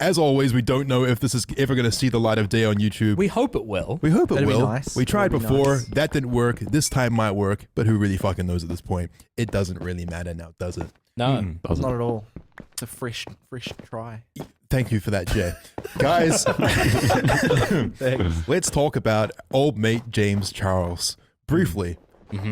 As always, we don't know if this is ever going to see the light of day on YouTube. We hope it will. We hope it That'd be will. nice. We tried That'd be before. nice. That didn't work. This time might work. But who really fucking knows at this point? It doesn't really matter now, does it? No. Not at all. It's a fresh try. Thank you for that, Jay. Guys, let's talk about old mate James Charles. Briefly,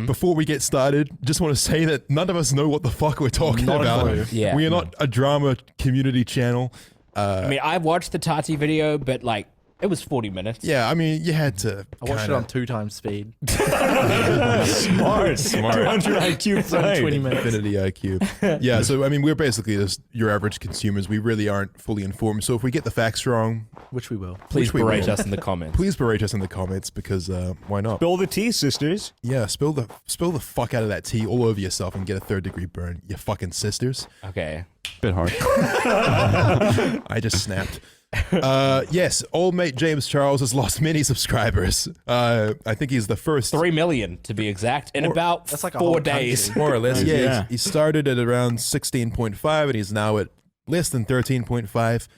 before we get started, just want to say that none of us know what the fuck we're talking Not a about. clue. Yeah. We are not a drama community channel. I mean, I watched the Tati video, but like, it was 40 minutes. Yeah, I mean, you had to. I watched it on 2 times speed. Smart. 200 IQ It's on 20 play. minutes. Infinity IQ. Yeah, so I mean, we're basically just your average consumers. We really aren't fully informed. So if we get the facts wrong, Which we will. Please Which we berate will. us in the comments. please berate us in the comments because why not? Spill the tea, sisters. Yeah, spill the fuck out of that tea all over yourself and get a 3rd-degree burn. You fucking sisters. Okay. Bit hard. I just snapped. Yes, old mate James Charles has lost many subscribers. I think he's the first. 3 million to be exact in about That's like a 4 whole days. country. More or less. Yeah, Yeah. He started at around 16.5 and he's now at less than 13.5.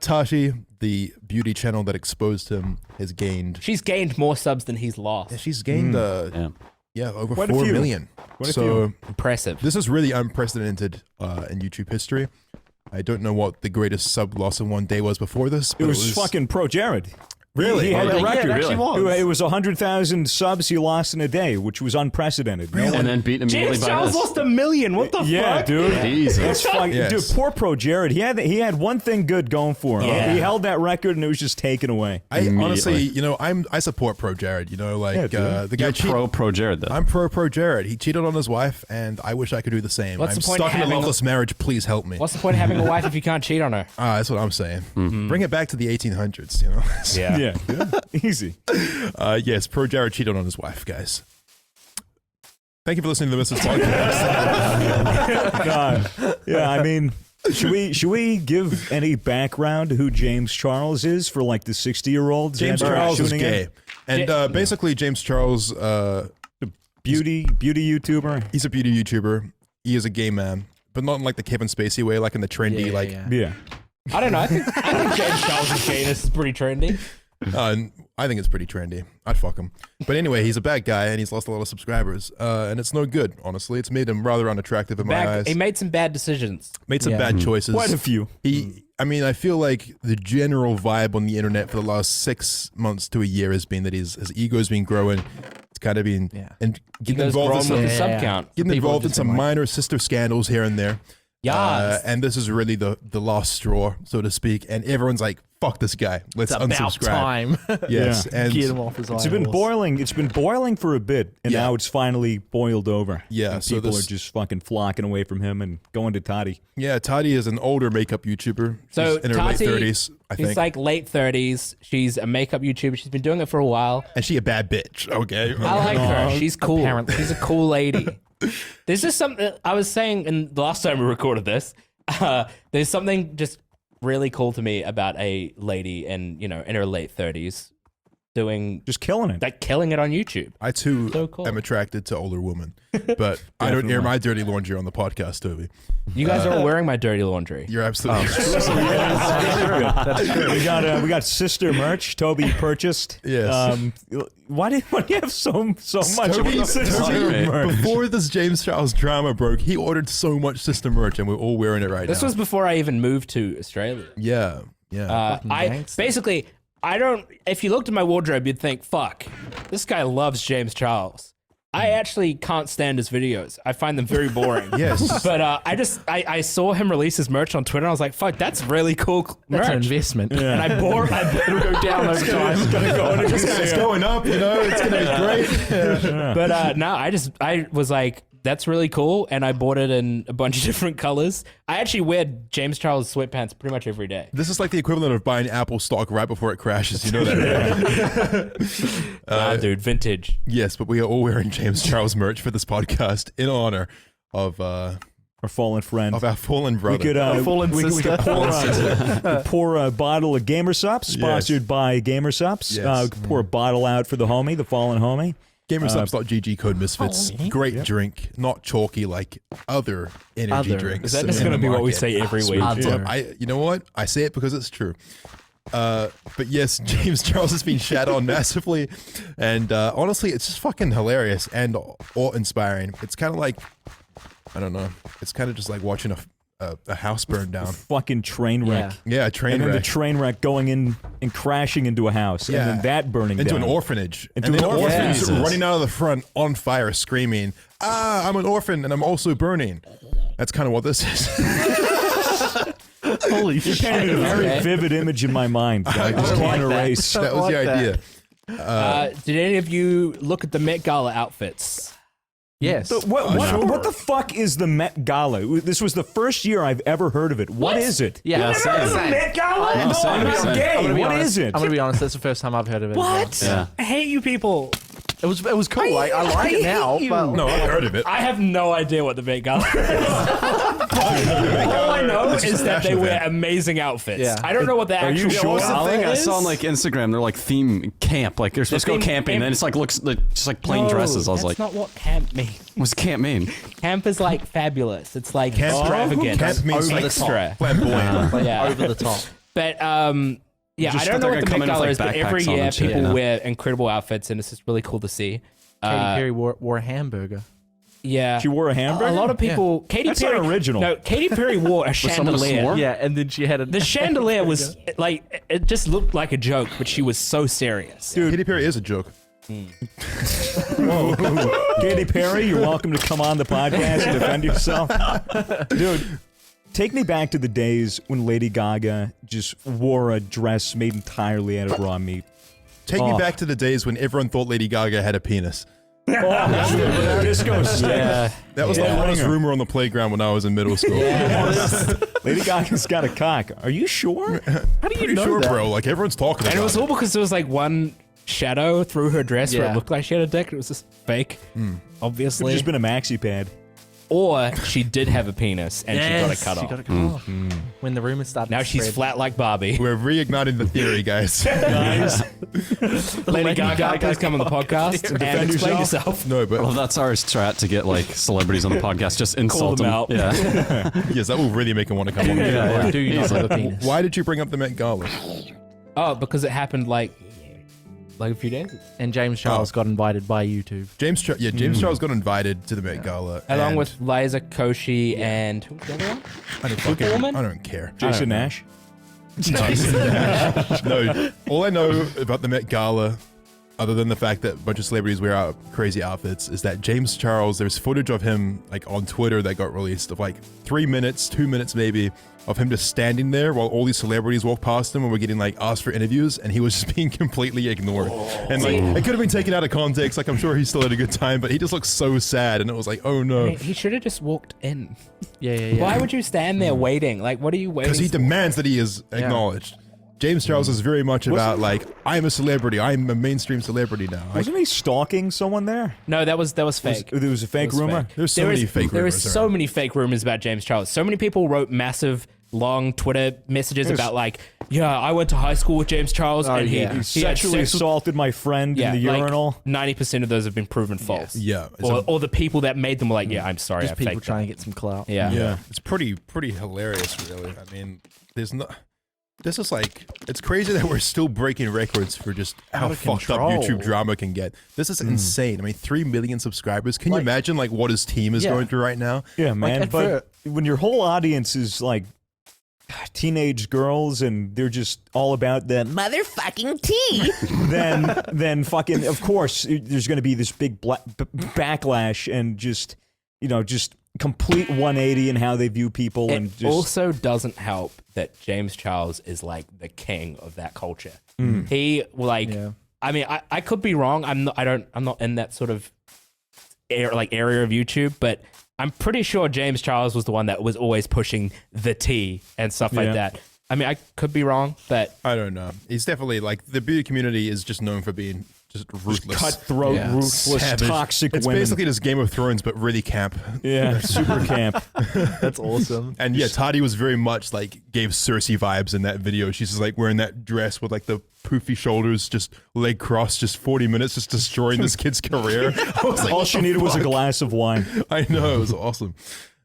Tashi, the beauty channel that exposed him, has gained. She's gained more subs than he's Yeah, lost. she's gained Yeah. over Quite a 4 few. million. Quite a So Impressive. this is really unprecedented in YouTube history. I don't know what the greatest sub loss in one day was before this. It But was fucking Pro Jared. Really? He had Yeah, a record. it actually was. It was 100,000 subs he lost in a day, which was unprecedented. No one- And then beat immediately James by Charles this. lost 1 million. What the Yeah, fuck? dude. Jesus. That's fucking, Yes. dude. Poor Pro Jared. He had one thing good going for him. Yeah. He held that record, and it was just taken away. I honestly, Immediately. I support Pro Jared. Like Yeah, dude. the guy You're cheated. pro Jared then. I'm pro Jared. He cheated on his wife, and I wish I could do the same. What's I'm the point stuck of in a having- loveless marriage. Please help me. What's the point of having a wife if you can't cheat on her? That's what I'm saying. Bring it back to the 1800s. Yeah. Yeah, easy. Yes, Pro Jared cheated on his wife, guys. Thank you for listening to the Mrs. Podcast. God. Yeah, I mean, should we give any background to who James Charles is for like the 60-year-olds? James that are Charles is tuning in? gay, and basically James Charles, Beauty YouTuber. he's a beauty YouTuber. He is a gay man, but not in like the Kevin Spacey way, like in the trendy, Yeah. I don't know. I think James Charles' gayness is pretty trendy. And I think it's pretty trendy. I'd fuck him. But anyway, he's a bad guy and he's lost a lot of subscribers. And it's no good, honestly. It's made him rather unattractive in my eyes. He made some bad decisions. Made some Yeah. bad choices. Quite a few. I mean, I feel like the general vibe on the internet for the last 6 months to a year has been that his ego's been growing. It's kind of been Yeah. and getting Goes involved in wrong some, with the Yeah, sub yeah. count. getting People involved in just some been like- minor sister scandals here and there. Yeah. And this is really the last straw, so to speak. And everyone's like, fuck this guy. Let's It's about unsubscribe. time. Yes, and Get him off his It's been boiling. It's been boiling for a bit, and Yeah. now it's finally boiled over. Yeah, and so people this- are just fucking flocking away from him and going to Toddy. yeah, Toddy is an older makeup YouTuber. She's So in her Tati, late 30s, I She's think. like late 30s. She's a makeup YouTuber. She's been doing it for a while. and she a bad bitch. Okay. I like her. She's cool. Apparently. She's a cool lady. There's just something I was saying in the last time we recorded this. There's something just really cool to me about a lady in her late 30s doing Just killing it. like killing it on YouTube. I too So cool. am attracted to older women, but I don't air my dirty laundry on the podcast, Toby. You guys are all wearing my dirty laundry. You're absolutely We got sister merch. Toby purchased. Yes. Why do you have so much Toby- sister Toby- merch? Before this James Charles drama broke, he ordered so much Sister merch, and we're all wearing it right This now. was before I even moved to Australia. Yeah. I gangster. basically I don't. If you looked at my wardrobe, you'd think, "Fuck, this guy loves James Charles." I actually can't stand his videos. I find them very boring. Yes. But I saw him release his merch on Twitter. And I was like, "Fuck, that's really cool That's an merch." investment. And I bought. It'll go down over time. It's going up, it's going to be great. But no, I was like, "That's really cool," and I bought it in a bunch of different colors. I actually wear James Charles sweatpants pretty much every day. This is like the equivalent of buying Apple stock right before it crashes. You know that, right? Dude, vintage. Yes, but we are all wearing James Charles merch for this podcast in honor of Our fallen friend. our fallen brother. We could, fallen we sister. could pour a bottle of Gamer Sups, sponsored by Gamer Sups. Yes. Pour a bottle out for the homie, the fallen homie. Gamersups.gg code Misfits. Great drink, not chalky like other energy Other. drinks. Is that in just the going to be what we market. say every week? Other. You know what? I say it because it's true. But yes, James Charles has been shat on massively, and honestly, it's just fucking hilarious and awe-inspiring. It's kind of like, I don't know, it's kind of just like watching a house burn down. Fucking train wreck. Yeah. Yeah, a train And then the wreck train wreck going in and crashing into a house, Yeah. and then that burning into down. an orphanage, Into and an then orphanage. orphans Jesus. running out of the front on fire, screaming, "Ah, I'm an orphan, and I'm also burning." That's kind of what this is. Holy You painted a very Okay. vivid image in my mind that I just can't erase. That was the like that. idea. Did any of you look at the Met Gala outfits? Yes. What the fuck is the Met Gala? This was the first year I've ever heard of it. What is it? Yeah, same. Met Gala? No, same, I'm not same. gay. I'm gonna be What honest. is it? I'm gonna be honest. That's the first time I've heard of it. as well. What? Yeah. I hate you people. It was cool. I like it now. But No, I've heard of it. I have no idea what the Met Gala is. All I know It's just is a that they fashion wear event. amazing outfits. Yeah. I don't know what the Are you actual sure? What's the gala thing I is. saw on like Instagram? They're like theme camp. Like they're supposed to go theme- camping, and it's like looks like just like plain No, dresses. I was that's like, not what camp means. what's camp mean? Camp is like fabulous. It's like Camp- extravagant. Camp means Over like extra. flamboyant. like Yeah. over the top. But yeah, Just I don't that know they're what the gonna come Met in with, Gala like, is, but every backpacks on year and shit, people you know? wear incredible outfits, and it's just really cool to see. Katy Perry wore a hamburger. Yeah, She wore a hamburger? a lot of people. Katy That's Perry not original. No, Katy Perry wore a someone chandelier. swore? Yeah, and then she had a The chandelier was like it just looked like a joke, but she was so serious. Katy Perry is a joke. Katy Perry, you're welcome to come on the podcast and defend yourself. Dude, take me back to the days when Lady Gaga just wore a dress made entirely out of raw meat. Take me back to the days when everyone thought Lady Gaga had a penis. Disco stick. That was the Yeah. hottest rumor on the playground when I was in middle school. Lady Gaga's got a cock. Are you sure? How do you Pretty know sure, that? bro. Like everyone's talking And about it was all because there was like one shadow through her dress where Yeah. it looked like she had a dick. It was just fake, It's obviously. just been a maxi pad. Or she did have a penis and she got it cut she off. got it cut off. When the rumors started Now to she's spread. flat like Barbie. We're reigniting the theory, guys. Guys, Lady Gaga, please come on the podcast and Defend explain yourself. yourself. No, Well, but that's our strat to get like celebrities on the podcast. Just insult them them. out. Yeah. yes, that will really make him want to come on. Or do you not have a penis? Why did you bring up the Met Gala? Oh, because it happened like a few days ago. And James Charles got invited by YouTube. James Charles got invited to the Met Gala. Along and with Liza Koshy and who was the other one? I don't fucking, Superwoman? I don't care. Jason Nash. No, all I know about the Met Gala other than the fact that a bunch of celebrities wear out crazy outfits, is that James Charles, there's footage of him like on Twitter that got released of like 3 minutes, 2 minutes maybe, of him just standing there while all these celebrities walk past him and we're getting like asked for interviews, and he was just being completely ignored. And like it could have been taken out of context. Like I'm sure he still had a good time, but he just looked so sad, and it was like, oh no. He should have just walked in. Yeah. Why would you stand there waiting? Like, what are you waiting Because he for? demands that he is acknowledged. James Charles is very much about like, I'm a celebrity. I'm a mainstream celebrity now. Like, Wasn't he stalking someone there? No, that was fake. There was a fake It was rumor. fake. there's so many fake There rumors is so around. many fake rumors about James Charles. So many people wrote massive, long Twitter messages There's- about like, yeah, I went to high school with James Charles, and yeah. He he had sexually sex with- assaulted my friend in the urinal. 90% of those have been proven false. Yeah. It's Or the people that made them were like, yeah, I'm sorry, Just I people faked trying to get some clout. it. Yeah. Yeah. It's pretty hilarious, really. I mean, there's no. This is like, it's crazy that we're still breaking records for just how Out of fucked up control. YouTube drama can get. This is insane. I mean, 3 million subscribers. Can you imagine like what his team is Yeah. going through right now? Yeah, man. and But when your whole audience is like teenage girls and they're just all about the motherfucking tea, then fucking, of course, there's going to be this big backlash and just complete 180 in how they view people. It and just also doesn't help that James Charles is like the king of that culture. He like, Yeah. I mean, I could be wrong. I'm not in that sort of area of YouTube, but I'm pretty sure James Charles was the one that was always pushing the tea and stuff like Yeah. that. I mean, I could be wrong, but I don't know. He's definitely like, the beauty community is just known for being just ruthless. cutthroat, Yeah. ruthless, Savage. toxic It's women. basically just Game of Thrones, but really camp. Yeah, super camp. That's awesome. And yeah, Toddy was very much like gave Cersei vibes in that video. She's just like wearing that dress with like the poofy shoulders, just leg crossed, just 40 minutes, just destroying this kid's career. I was like, All what she the needed was a fuck? glass of wine. I know, it was awesome.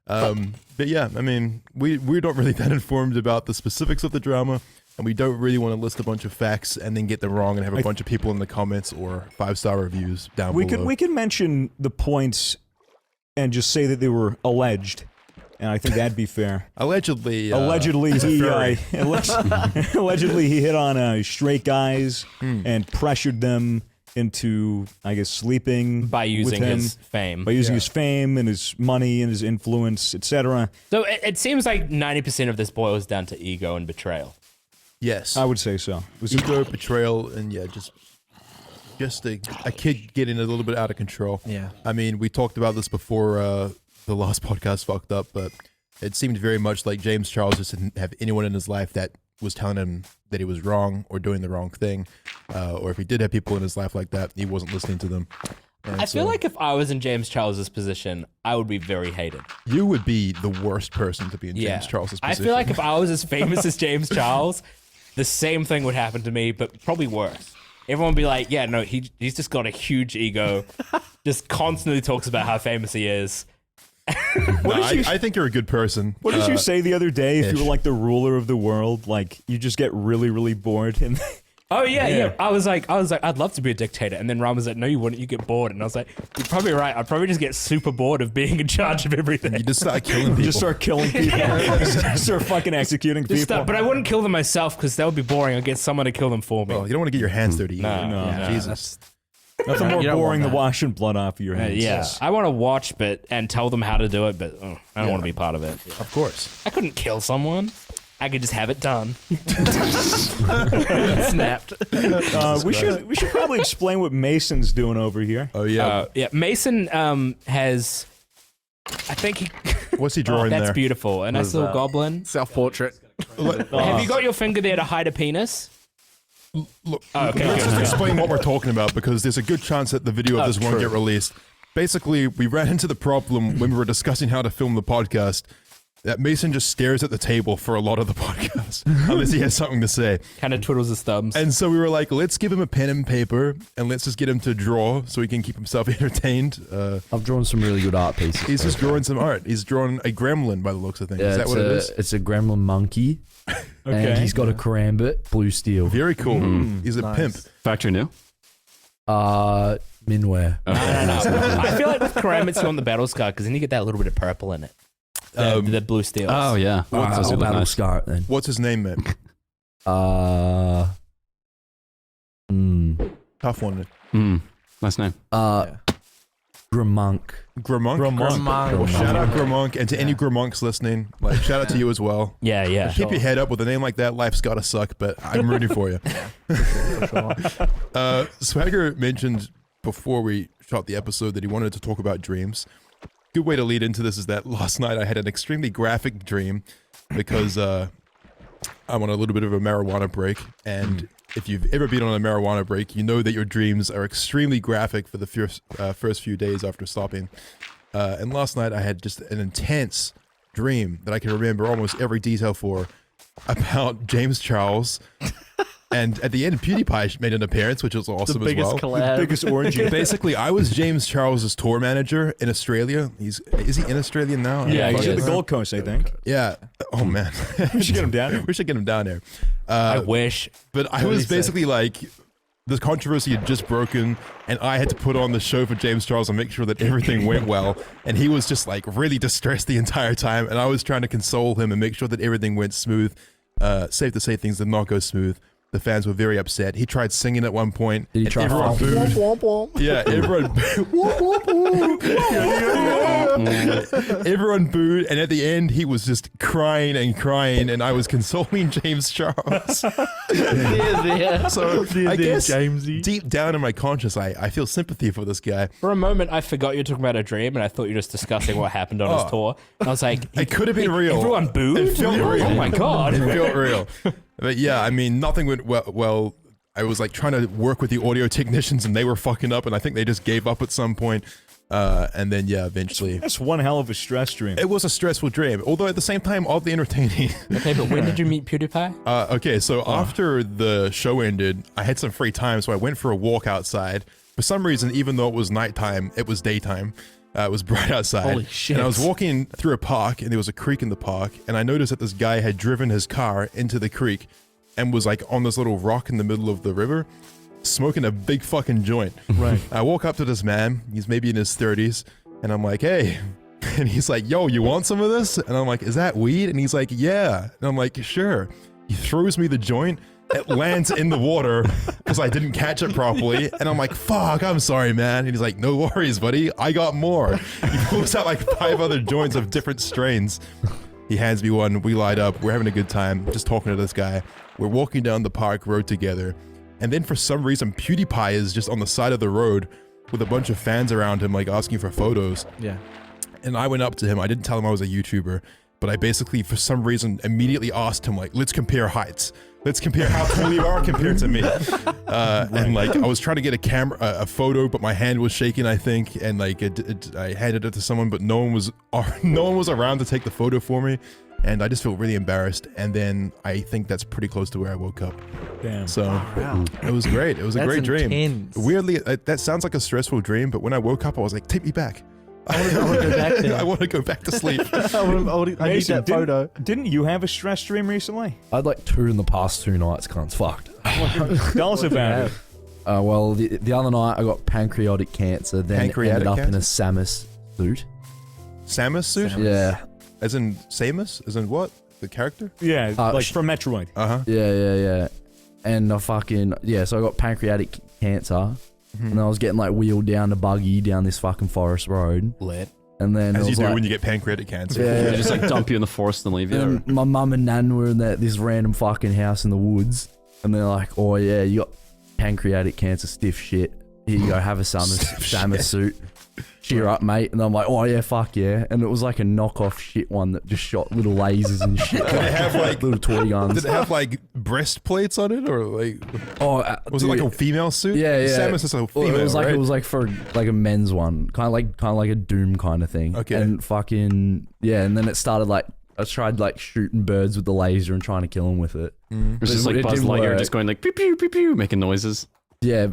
But yeah, I mean, we're not really that informed about the specifics of the drama, and we don't really want to list a bunch of facts and then get them wrong and have a bunch of people in the comments or 5-star reviews down below. We could mention the points and just say that they were alleged, and I think that'd be fair. Allegedly, Allegedly, he's a he furry. allegedly he hit on straight guys and pressured them into, I guess, sleeping by with using him, his fame. by using his fame and his money and his influence, etc. So it seems like 90% of this boils down to ego and betrayal. Yes. I would say so. It was Ego, betrayal, and yeah, just a kid getting a little bit out of control. Yeah. I mean, we talked about this before the last podcast fucked up, but it seemed very much like James Charles just didn't have anyone in his life that was telling him that he was wrong or doing the wrong thing, or if he did have people in his life like that, he wasn't listening to them. And I feel so like if I was in James Charles's position, I would be very hated. you would be the worst person to be in James Charles's I position. feel like if I was as famous as James Charles, the same thing would happen to me, but probably worse. Everyone would be like, yeah, no, he's just got a huge ego, just constantly talks about how famous he is. No, I think you're a good person. What did you say the other day? If you ish. were like the ruler of the world, like you just get really, really bored, and Oh yeah, Yeah. yeah. I was like, I'd love to be a dictator, and then Ram was like, no, you wouldn't. You get bored, and I was like, you're probably right. I'd probably just get super bored of being in charge of everything. You just start killing people. just start killing people, start fucking executing Just people. start, but I wouldn't kill them myself because that would be boring. I'd get someone to kill them for me. Well, you don't want to get your hands dirty. No, either. no, Yeah, no, Jesus. Nothing more You don't want boring than that. washing blood off of your hands. yeah, I want to watch, and tell them how to do it, but I don't want to be part of it. Of course. I couldn't kill someone. I could just have it done. Snapped. We should probably explain what Mason's doing over here. Oh yeah. Yeah, Mason has. I think he. What's he drawing That's there? beautiful. A nice little goblin. Self-portrait. Have you got your finger there to hide a penis? Look, okay, let's good. just explain what we're talking about because there's a good chance that the video of this won't true. get released. Basically, we ran into the problem when we were discussing how to film the podcast that Mason just stares at the table for a lot of the podcast unless he has something to say. Kind of twiddles his thumbs. And so we were like, let's give him a pen and paper and let's just get him to draw so he can keep himself entertained. I've drawn some really good art pieces. He's just drawing some art. He's drawing a gremlin by the looks of things. Yeah, Is that it's what it is? It's a gremlin monkey, Okay. and he's got a karambit, blue steel. Very cool. He's a Nice. pimp. Factory new? Minware. No. I feel like with Karambits, you want the battle scar because then you get that little bit of purple in it. The blue steel. Oh, yeah. Those I'll look battle nice. scar it then. What's his name, man? Hmm. Tough one. Nice name. Gramunk. Gramunk. Well, shout out Gramunk, and to any Gramunks listening, like shout out to you as well. Yeah. Keep your head up with a name like that. Life's gotta suck, but I'm rooting for you. Swagger mentioned before we shot the episode that he wanted to talk about dreams. Good way to lead into this is that last night I had an extremely graphic dream because I'm on a little bit of a marijuana break, and if you've ever been on a marijuana break, you know that your dreams are extremely graphic for the first few days after stopping. And last night I had just an intense dream that I can remember almost every detail for about James Charles. And at the end, PewDiePie made an appearance, which was awesome as well. The biggest orangey. Basically, I was James Charles's tour manager in Australia. Is he in Australia now? Yeah, he's he at the is. Gold Coast, I think. Yeah. Oh man, We should get him down here. we should get him down there. I wish. But I was basically like, the controversy had just broken, and I had to put on the show for James Charles and make sure that everything went well. And he was just like really distressed the entire time, and I was trying to console him and make sure that everything went smooth. Safe to say, things did not go smooth. The fans were very upset. He tried singing at one point. Did he and try everyone to booed. Yeah, everyone everyone booed, and at the end he was just crying, and I was consoling James Charles. So I guess deep down in my conscience, I feel sympathy for this guy. For a moment, I forgot you were talking about a dream, and I thought you were just discussing what happened on his tour. And I was like, It could have been real. everyone booed? It felt real. Oh my God. It felt real. But yeah, I mean, nothing went well. I was like trying to work with the audio technicians, and they were fucking up, and I think they just gave up at some point. And then yeah, eventually. That's one hell of a stress dream. It was a stressful dream, although at the same time, oddly entertaining. Okay, but when did you meet PewDiePie? Okay, so after the show ended, I had some free time, so I went for a walk outside. For some reason, even though it was nighttime, it was daytime. It was bright outside. Holy shit. And I was walking through a park, and there was a creek in the park, and I noticed that this guy had driven his car into the creek and was like on this little rock in the middle of the river, smoking a big fucking joint. Right. I walk up to this man, he's maybe in his 30s, and I'm like, hey. And he's like, yo, you want some of this? And I'm like, is that weed? And he's like, yeah. And I'm like, sure. He throws me the joint. It lands in the water because I didn't catch it properly. And I'm like, fuck, I'm sorry, man. And he's like, no worries, buddy. I got more. He pulls out like 5 other joints of different strains. He hands me one. We light up. We're having a good time just talking to this guy. We're walking down the park road together. And then for some reason, PewDiePie is just on the side of the road with a bunch of fans around him, like asking for photos. Yeah. And I went up to him. I didn't tell him I was a YouTuber, but I basically, for some reason, immediately asked him, like, let's compare heights. Let's compare how tall you are compared to me. And like, I was trying to get a photo, but my hand was shaking, I think. And like, I handed it to someone, but no one was around to take the photo for me. And I just felt really embarrassed. And then I think that's pretty close to where I woke up. Damn. So Wow. it was great. It was a That's great dream. intense. Weirdly, that sounds like a stressful dream, but when I woke up, I was like, take me back. I want to go back there. I want to go back to sleep. I need Mason, that photo. Didn't you have a stress dream recently? I had like 2 in the past 2 nights, cunts. Fucked. Tell us about it. Well, the other night I got pancreatic cancer, then Pancreatic ended up in cancer? a Samus suit. Samus suit? Yeah. As in Samus? As in what? The character? Yeah, Uh, like from Metroid. Uh-huh. Yeah. And I fucking, so I got pancreatic cancer, and I was getting like wheeled down the buggy down this fucking forest road. Lit. And then it As you was do like, when you get pancreatic cancer. Yeah. They just like dump you in the forest and leave you. and my mum and nan were in this random fucking house in the woods, and they're like, oh yeah, you got pancreatic cancer, stiff shit. Here you go, have a Samus suit. Cheer up, mate. And I'm like, oh yeah, fuck yeah. And it was like a knockoff shit one that just shot little lasers and shit. Did it have like little toy guns. Did it have like breastplates on it, or like was it dude, like a female suit? Yeah. Samus is a Well, female, it was like right? it was like for like a men's one, kind of like a Doom kind of thing. Okay. And fucking yeah, and then it started like I tried like shooting birds with the laser and trying to kill them with it. It was just It like Buzz didn't Lightyear work. just going like pew pew pew pew, making noises. Yeah,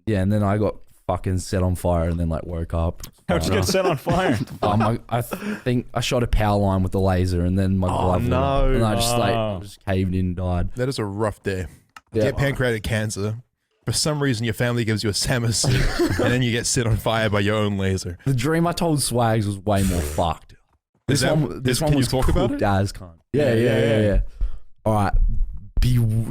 and then I got fucking set on fire and then like woke up. How'd you get set on fire? I think I shot a power line with the laser and then my glove went up, and I just caved in and died. That is a rough day. Yeah. Get pancreatic cancer. For some reason, your family gives you a Samus suit, and then you get set on fire by your own laser. The dream I told Swags was way more fucked. This Can one you was talk about cooked it? as cunt. Yeah. All right.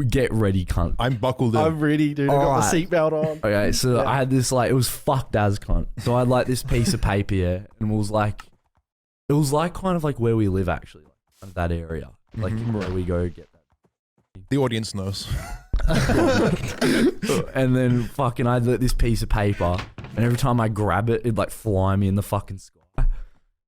get ready, cunt. I'm buckled in. I'm ready, dude. I got the Alright. seatbelt on. Okay, so I had this like, it was fucked as cunt. So I had like this piece of paper here, and it was like kind of like where we live actually, like that area, like where we go get that. The audience knows. And then fucking I had this piece of paper, and every time I grab it, it'd like fly me in the fucking sky.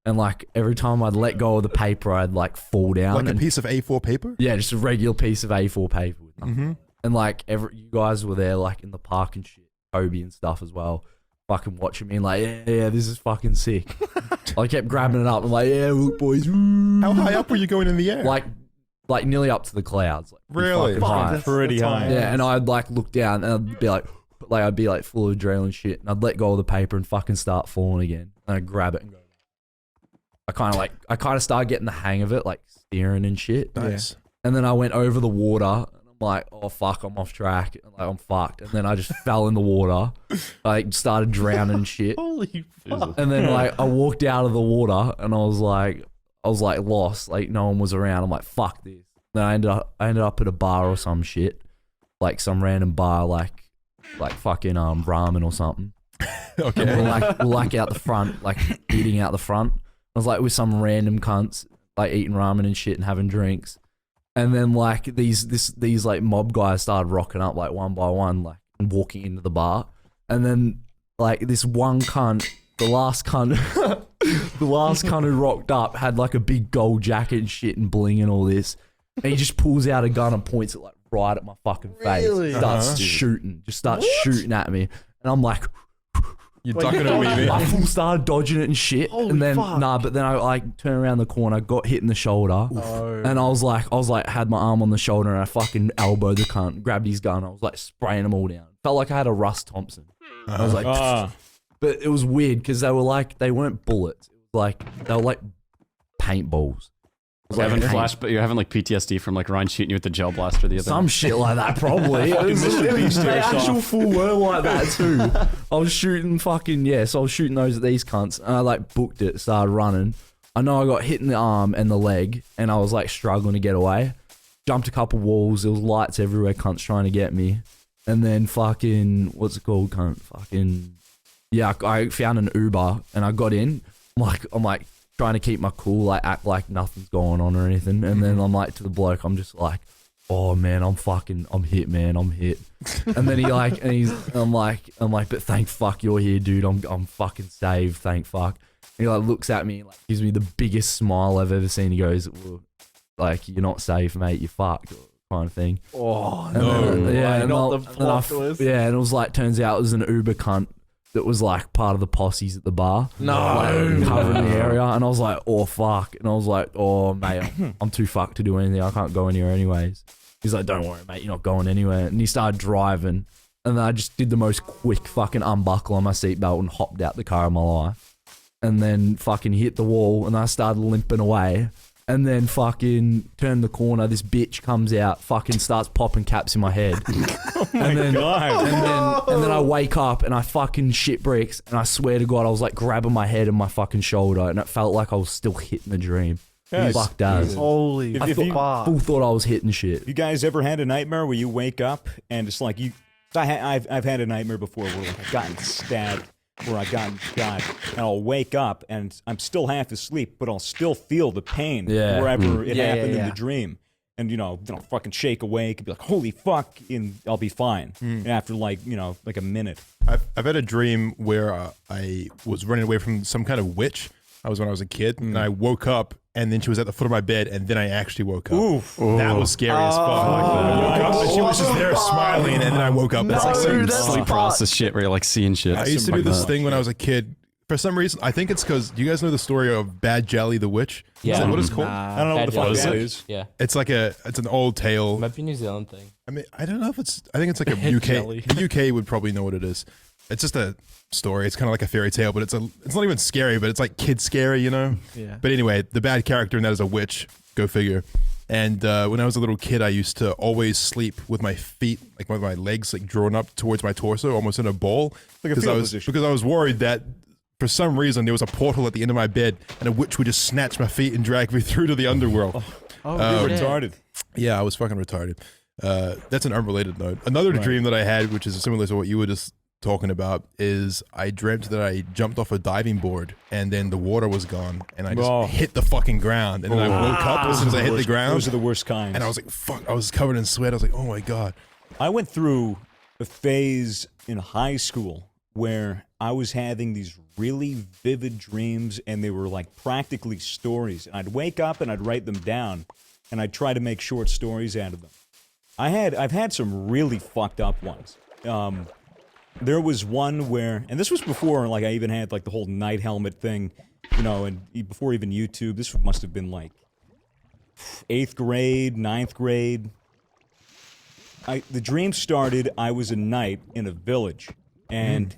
And like every time I'd let go of the paper, I'd like fall down. Like a and, piece of A4 paper? yeah, just a regular piece of A4 paper. With nothing. Mm-hmm. And like you guys were there like in the park and shit, Kobe and stuff as well, fucking watching me and like, yeah, this is fucking sick. I kept grabbing it up and like, yeah, look boys. How high up were you going in the air? Like nearly up to the clouds. Like, Really? fucking high. Pretty high. Yeah, and I'd like look down and I'd be like I'd be like full of adrenaline shit, and I'd let go of the paper and fucking start falling again. And I'd grab it and go. I kind of started getting the hang of it, like steering and shit. Nice. And then I went over the water, and I'm like, oh fuck, I'm off track. And, like, I'm fucked. And then I just fell in the water, like started drowning and shit. Holy fuck. And then like I walked out of the water, and I was like lost, like no one was around. I'm like, fuck this. Then I ended up at a bar or some shit, like some random bar, like fucking ramen or something. Okay. And we're like out the front, like eating out the front. I was like with some random cunts, like eating ramen and shit and having drinks. And then like these like mob guys started rocking up like one by one, like and walking into the bar. And then like this one cunt, the last cunt who rocked up had like a big gold jacket and shit and bling and all this. And he just pulls out a gun and points it like right at my fucking face. Really? Starts shooting at me. And I'm like, You're Wait, ducking you and dodged weaving. I full started dodging it and shit. Holy and then fuck. but then I like turned around the corner, got hit in the shoulder. Oh. And I was like, had my arm on the shoulder and I fucking elbowed the cunt, grabbed his gun. I was like spraying them all down. Felt like I had a Russ Thompson. I was like, but it was weird because they weren't bullets. It was like, they were like paintballs. It was You're like having paint- you're having like PTSD from like Ryan shooting you with the gel blaster the other Some night. shit like that, probably. It was the actual full word like that too. I was shooting fucking, so I was shooting those at these cunts, and I like booked it, started running. I know I got hit in the arm and the leg, and I was like struggling to get away. Jumped a couple walls, there was lights everywhere, cunts trying to get me. And then fucking, what's it called, cunt? Fucking, yeah, I found an Uber, and I got in. I'm like, trying to keep my cool, like act like nothing's going on or anything. And then I'm like to the bloke, I'm just like, oh man, I'm hit, man, I'm hit. And then I'm like, but thank fuck you're here, dude. I'm fucking saved, thank fuck. And he like looks at me, like gives me the biggest smile I've ever seen. He goes, well, like, you're not safe, mate, you fucked, kind of thing. Oh, And then, I and got I'll- the and I- plot twist. yeah, and it was like, turns out it was an Uber cunt that was like part of the posses at the bar. No. Like, covering the area. And I was like, oh fuck. And I was like, oh mate, I'm too fucked to do anything. I can't go anywhere anyways. He's like, don't worry, mate, you're not going anywhere. And he started driving. And then I just did the most quick fucking unbuckle on my seatbelt and hopped out the car of my life. And then fucking hit the wall and I started limping away. And then fucking turned the corner, this bitch comes out, fucking starts popping caps in my head. And then I wake up and I fucking shit bricks, and I swear to God I was like grabbing my head and my fucking shoulder, and it felt like I was still hitting the dream. Yes. Fucked as. Holy If you- fuck. Full thought I was hitting shit. You guys ever had a nightmare where you wake up and it's like you? I've had a nightmare before where like I've gotten stabbed, where I've gotten shot, and I'll wake up and I'm still half asleep, but I'll still feel the pain Yeah. wherever it Yeah, happened in yeah. the dream. And then I'll fucking shake awake and be like, holy fuck, and I'll be fine. And after like a minute. I've had a dream where I was running away from some kind of witch. I was when I was a kid, and I woke up, and then she was at the foot of my bed, and then I actually woke up. Oof. That was scary as fuck. I woke up, and she was just there smiling, and then I woke up. No, It's like dude, that's Sleep process shit where you're like seeing shit. I used to do this thing when I was a kid. For some reason, I think it's because, do you guys know the story of Bad Jelly the Witch? Yeah. Is that what it's called? I don't know what the Bad fuck Jelly. that is. Yeah. It's like it's an old tale. Might be New Zealand thing. I mean, I don't know if I think it's like a UK. Jelly. The UK would probably know what it is. It's just a story. It's kind of like a fairy tale, but it's not even scary, but it's like kid scary, you know? Yeah. But anyway, the bad character in that is a witch. Go figure. And when I was a little kid, I used to always sleep with my feet, like with my legs, like drawn up towards my torso, almost in a ball. Like a because fetal I was position. because I was worried that for some reason there was a portal at the end of my bed, and a witch would just snatch my feet and drag me through to the underworld. Oh, You're shit. retarded. Yeah, I was fucking retarded. That's an unrelated note. Another Right. dream that I had, which is similar to what you were just talking about, is I dreamt that I jumped off a diving board and then the water was gone and I just Oh. hit the fucking ground and then I woke up as soon as I hit the ground Those are the worst kinds. and I was like, fuck, I was covered in sweat. I was like, oh my God. I went through a phase in high school where I was having these really vivid dreams and they were like practically stories. And I'd wake up and I'd write them down and I'd try to make short stories out of them. I've had some really fucked up ones. There was one where, and this was before like I even had like the whole night helmet thing, you know, and before even YouTube. This must have been like 8th grade, 9th grade. The dream started, I was a knight in a village, and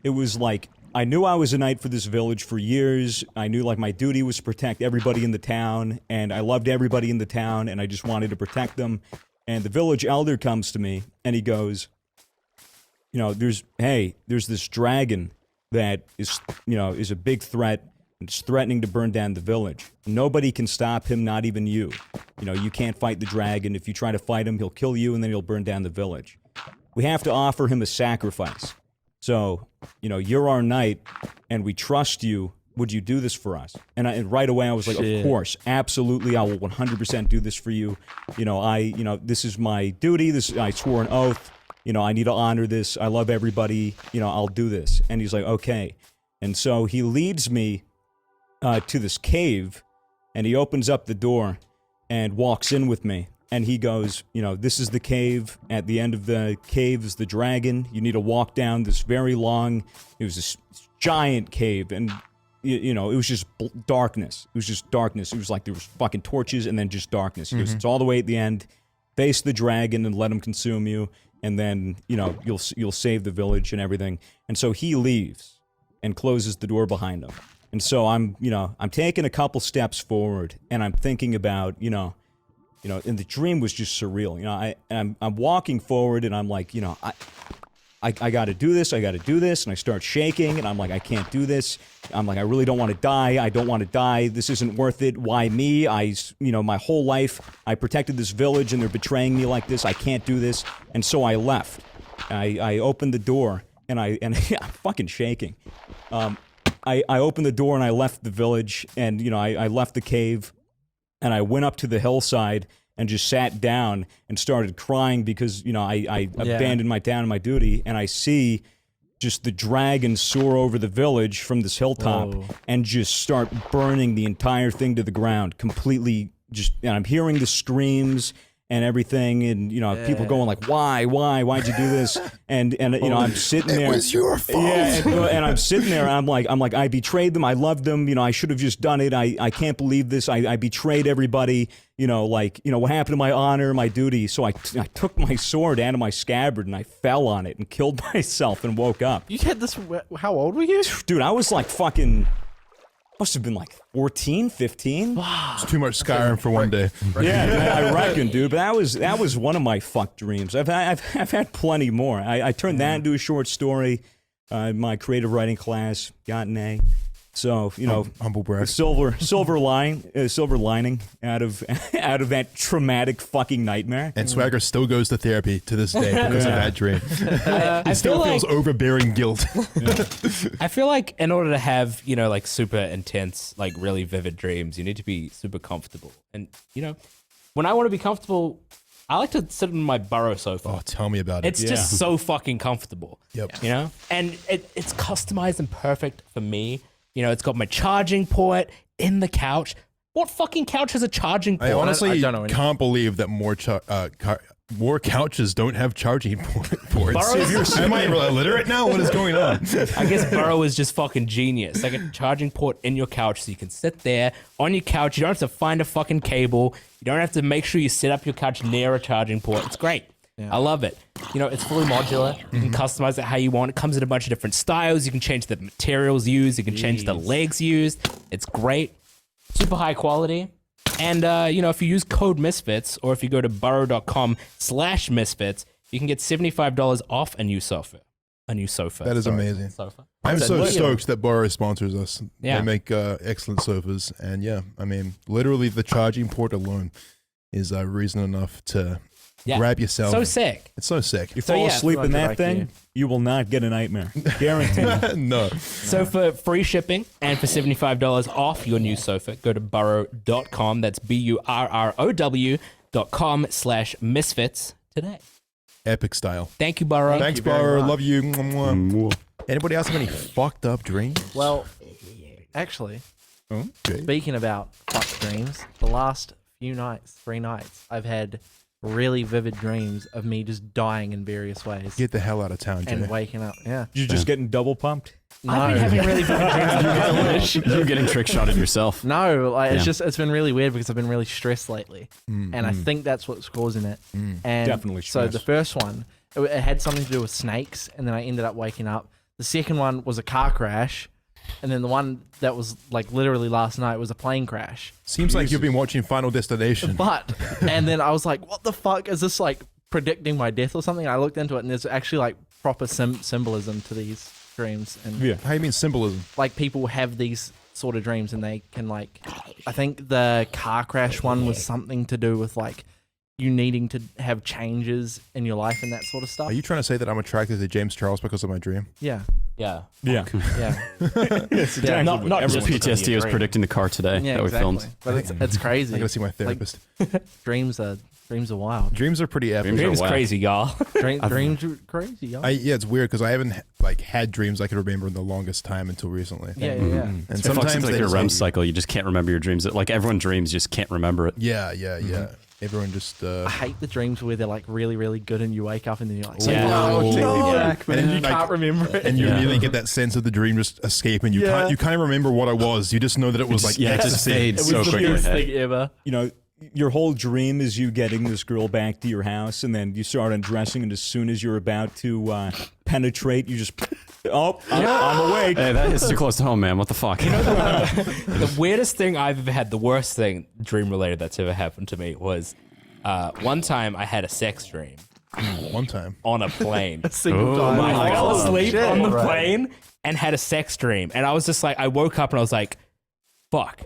it was like, I knew I was a knight for this village for years. I knew like my duty was to protect everybody in the town, and I loved everybody in the town, and I just wanted to protect them. And the village elder comes to me, and he goes, you know, there's this dragon that is, you know, is a big threat. It's threatening to burn down the village. Nobody can stop him, not even you. You know, you can't fight the dragon. If you try to fight him, he'll kill you and then he'll burn down the village. We have to offer him a sacrifice. So, you know, you're our knight and we trust you. Would you do this for us? And right away I was like, of course, absolutely, I will 100% do this for you. You know, this is my duty. I swore an oath. You know, I need to honor this. I love everybody. You know, I'll do this. And he's like, okay. And so he leads me to this cave, and he opens up the door and walks in with me. And he goes, you know, this is the cave. At the end of the cave is the dragon. You need to walk down this very long, it was this giant cave, and, you know, it was just darkness. It was just darkness. It was like there was fucking torches and then just darkness. He goes, it's all the way at the end. Face the dragon and let him consume you. And then, you know, you'll save the village and everything. And so he leaves and closes the door behind him. And so I'm taking a couple steps forward and I'm thinking about, you know, and the dream was just surreal. You know, I'm walking forward and I'm like, you know, I got to do this. I got to do this. And I start shaking and I'm like, I can't do this. I'm like, I really don't want to die. I don't want to die. This isn't worth it. Why me? You know, my whole life I protected this village and they're betraying me like this. I can't do this. And so I left. I opened the door and I'm fucking shaking. I opened the door and I left the village and, you know, I left the cave and I went up to the hillside and just sat down and started crying because, you know, I abandoned my town and my duty, and I see just the dragon soar over the village from this hilltop and just start burning the entire thing to the ground completely. And I'm hearing the screams and everything, and, you know, people going like, why'd you do this? And you know, I'm sitting there. It was your fault. Yeah, and I'm sitting there. And I'm like, I betrayed them. I loved them. You know, I should have just done it. I can't believe this. I betrayed everybody. You know, like, you know, what happened to my honor, my duty? So I took my sword out of my scabbard and I fell on it and killed myself and woke up. You had this. How old were you? Dude, I was like fucking. Must have been like 14, 15. It's too much Skyrim for one day. Yeah, I reckon, dude. But that was one of my fucked dreams. I've had plenty more. I turned that into a short story. My creative writing class got an A. So, you know, Humble brag. silver lining out of that traumatic fucking nightmare. And Swagger still goes to therapy to this day because of that dream. I Still feel feels like overbearing guilt. I feel like in order to have, you know, like super intense, like really vivid dreams, you need to be super comfortable. And, you know, when I want to be comfortable, I like to sit on my burrow sofa. Oh, tell me about it. It's just so fucking comfortable. Yep. You know? And it's customized and perfect for me. You know, it's got my charging port in the couch. What fucking couch has a charging port? I honestly I don't know anything. can't believe that more couches don't have charging ports. Am I illiterate now? What is going on? I guess Burrow is just fucking genius. Like a charging port in your couch so you can sit there on your couch. You don't have to find a fucking cable. You don't have to make sure you set up your couch near a charging port. It's great. I love it. You know, it's fully modular. You can customize it how you want. It comes in a bunch of different styles. You can change the materials used. You can change the legs used. It's great. Super high quality. And, you know, if you use code Misfits or if you go to burrow.com/Misfits, you can get $75 off a new sofa. That is amazing. Sofa. I'm so Look, stoked that Burrow sponsors us. Yeah. They make excellent sofas. And yeah, I mean, literally the charging port alone is reason enough to Yeah. grab yourself. So sick. It's so sick. You So, fall yeah, asleep in not that good thing, idea. you will not get a nightmare. Guaranteed. No. So for free shipping and for $75 off your new sofa, go to burrow.com. That's burrow.com/misfits today. Epic style. Thank you, Burrow. Thanks, you very bro. much. Love you. Mwah. Anybody else have any fucked up dreams? Well, actually, Okay. speaking about fucked dreams, the last few nights, 3 nights, I've had really vivid dreams of me just dying in various ways Get the hell out of town, Jay. and waking up. Yeah. You're just getting double pumped. I've been having really vivid dreams. You're getting trick shotted yourself. No, like Yeah. it's been really weird because I've been really stressed lately, Mm. and I think that's what's causing it. And Definitely so stress. the first one, it had something to do with snakes, and then I ended up waking up. The second one was a car crash, and then the one that was like literally last night was a plane crash. Seems like you've been watching Final Destination. But and then I was like, what the fuck is this, like predicting my death or something? I looked into it, and there's actually like proper symbolism to these dreams, and Yeah. How you mean symbolism? like people have these sort of dreams, and they can like, I think the car crash one was something to do with like you needing to have changes in your life and that sort of stuff. Are you trying to say that I'm attracted to James Charles because of my dream? Yeah, Yeah. Yeah. yeah, Yeah. Not Every just because of PTSD your was dream. predicting the car today yeah, that we exactly. filmed. But it's I crazy. gotta see my therapist. Dreams are wild. Dreams are pretty epic. Dreams are Dreams whack. crazy, y'all. Dreams are crazy. Yo. Yeah, it's weird because I haven't like had dreams I could remember in the longest time until recently. yeah. And It fucks sometimes with like they your just- REM cycle. You just can't remember your dreams. Like everyone dreams, you just can't remember it. Yeah. Everyone just. I hate the dreams where they're like really, really good, and you wake up and then you're like, Yeah. no, Oh, no. yeah. and And you like- can't remember it. and you Yeah. really get that sense of the dream just escaping. You Yeah. can't remember what I was. You just know that it was like yeah, it just ecstasy. fades It so was the quickly. best thing ever. You know, your whole dream is you getting this girl back to your house, and then you start undressing, and as soon as you're about to penetrate, you just, I'm awake. Hey, that hits too close to home, man. What the fuck? The weirdest thing I've ever had, the worst thing dream related that's ever happened to me was one time I had a sex dream One time. on a plane. Single time. I fell Oh, asleep shit. on the plane and had a sex dream. And I was just like, I woke up and I was like, fuck.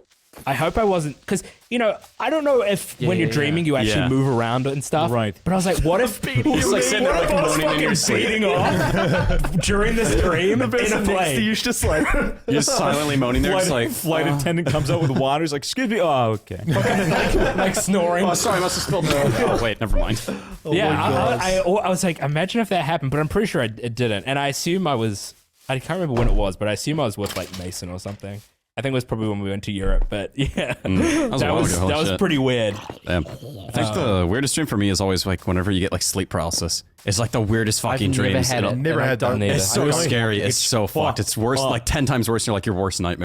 I hope I wasn't, because, you know, I don't know if when you're yeah, dreaming you actually Yeah. move around and stuff. Right. But I was like, what if It's like sitting there like I was moaning in fucking your sleep. beating off during this dream in a plane? You're just like, You're just silently moaning there, just like Flight attendant comes out with water. He's like, "Excuse me." Oh, okay. like snoring. Oh, sorry, I must have spilled milk. Oh, wait, never mind. I was like, imagine if that happened, but I'm pretty sure it didn't. And I assume I can't remember when it was, but I assume I was with like Mason or something. I think it was probably when we went to Europe, but yeah, That was a while ago. Holy that was shit. pretty weird. Damn. I think the weirdest dream for me is always like whenever you get like sleep paralysis. It's like the weirdest I've fucking never dreams. had it. Never and I had that. don't- Neither. It's so I- scary. It's so fucked. It's worse, like 10 times worse than like your worst nightmare.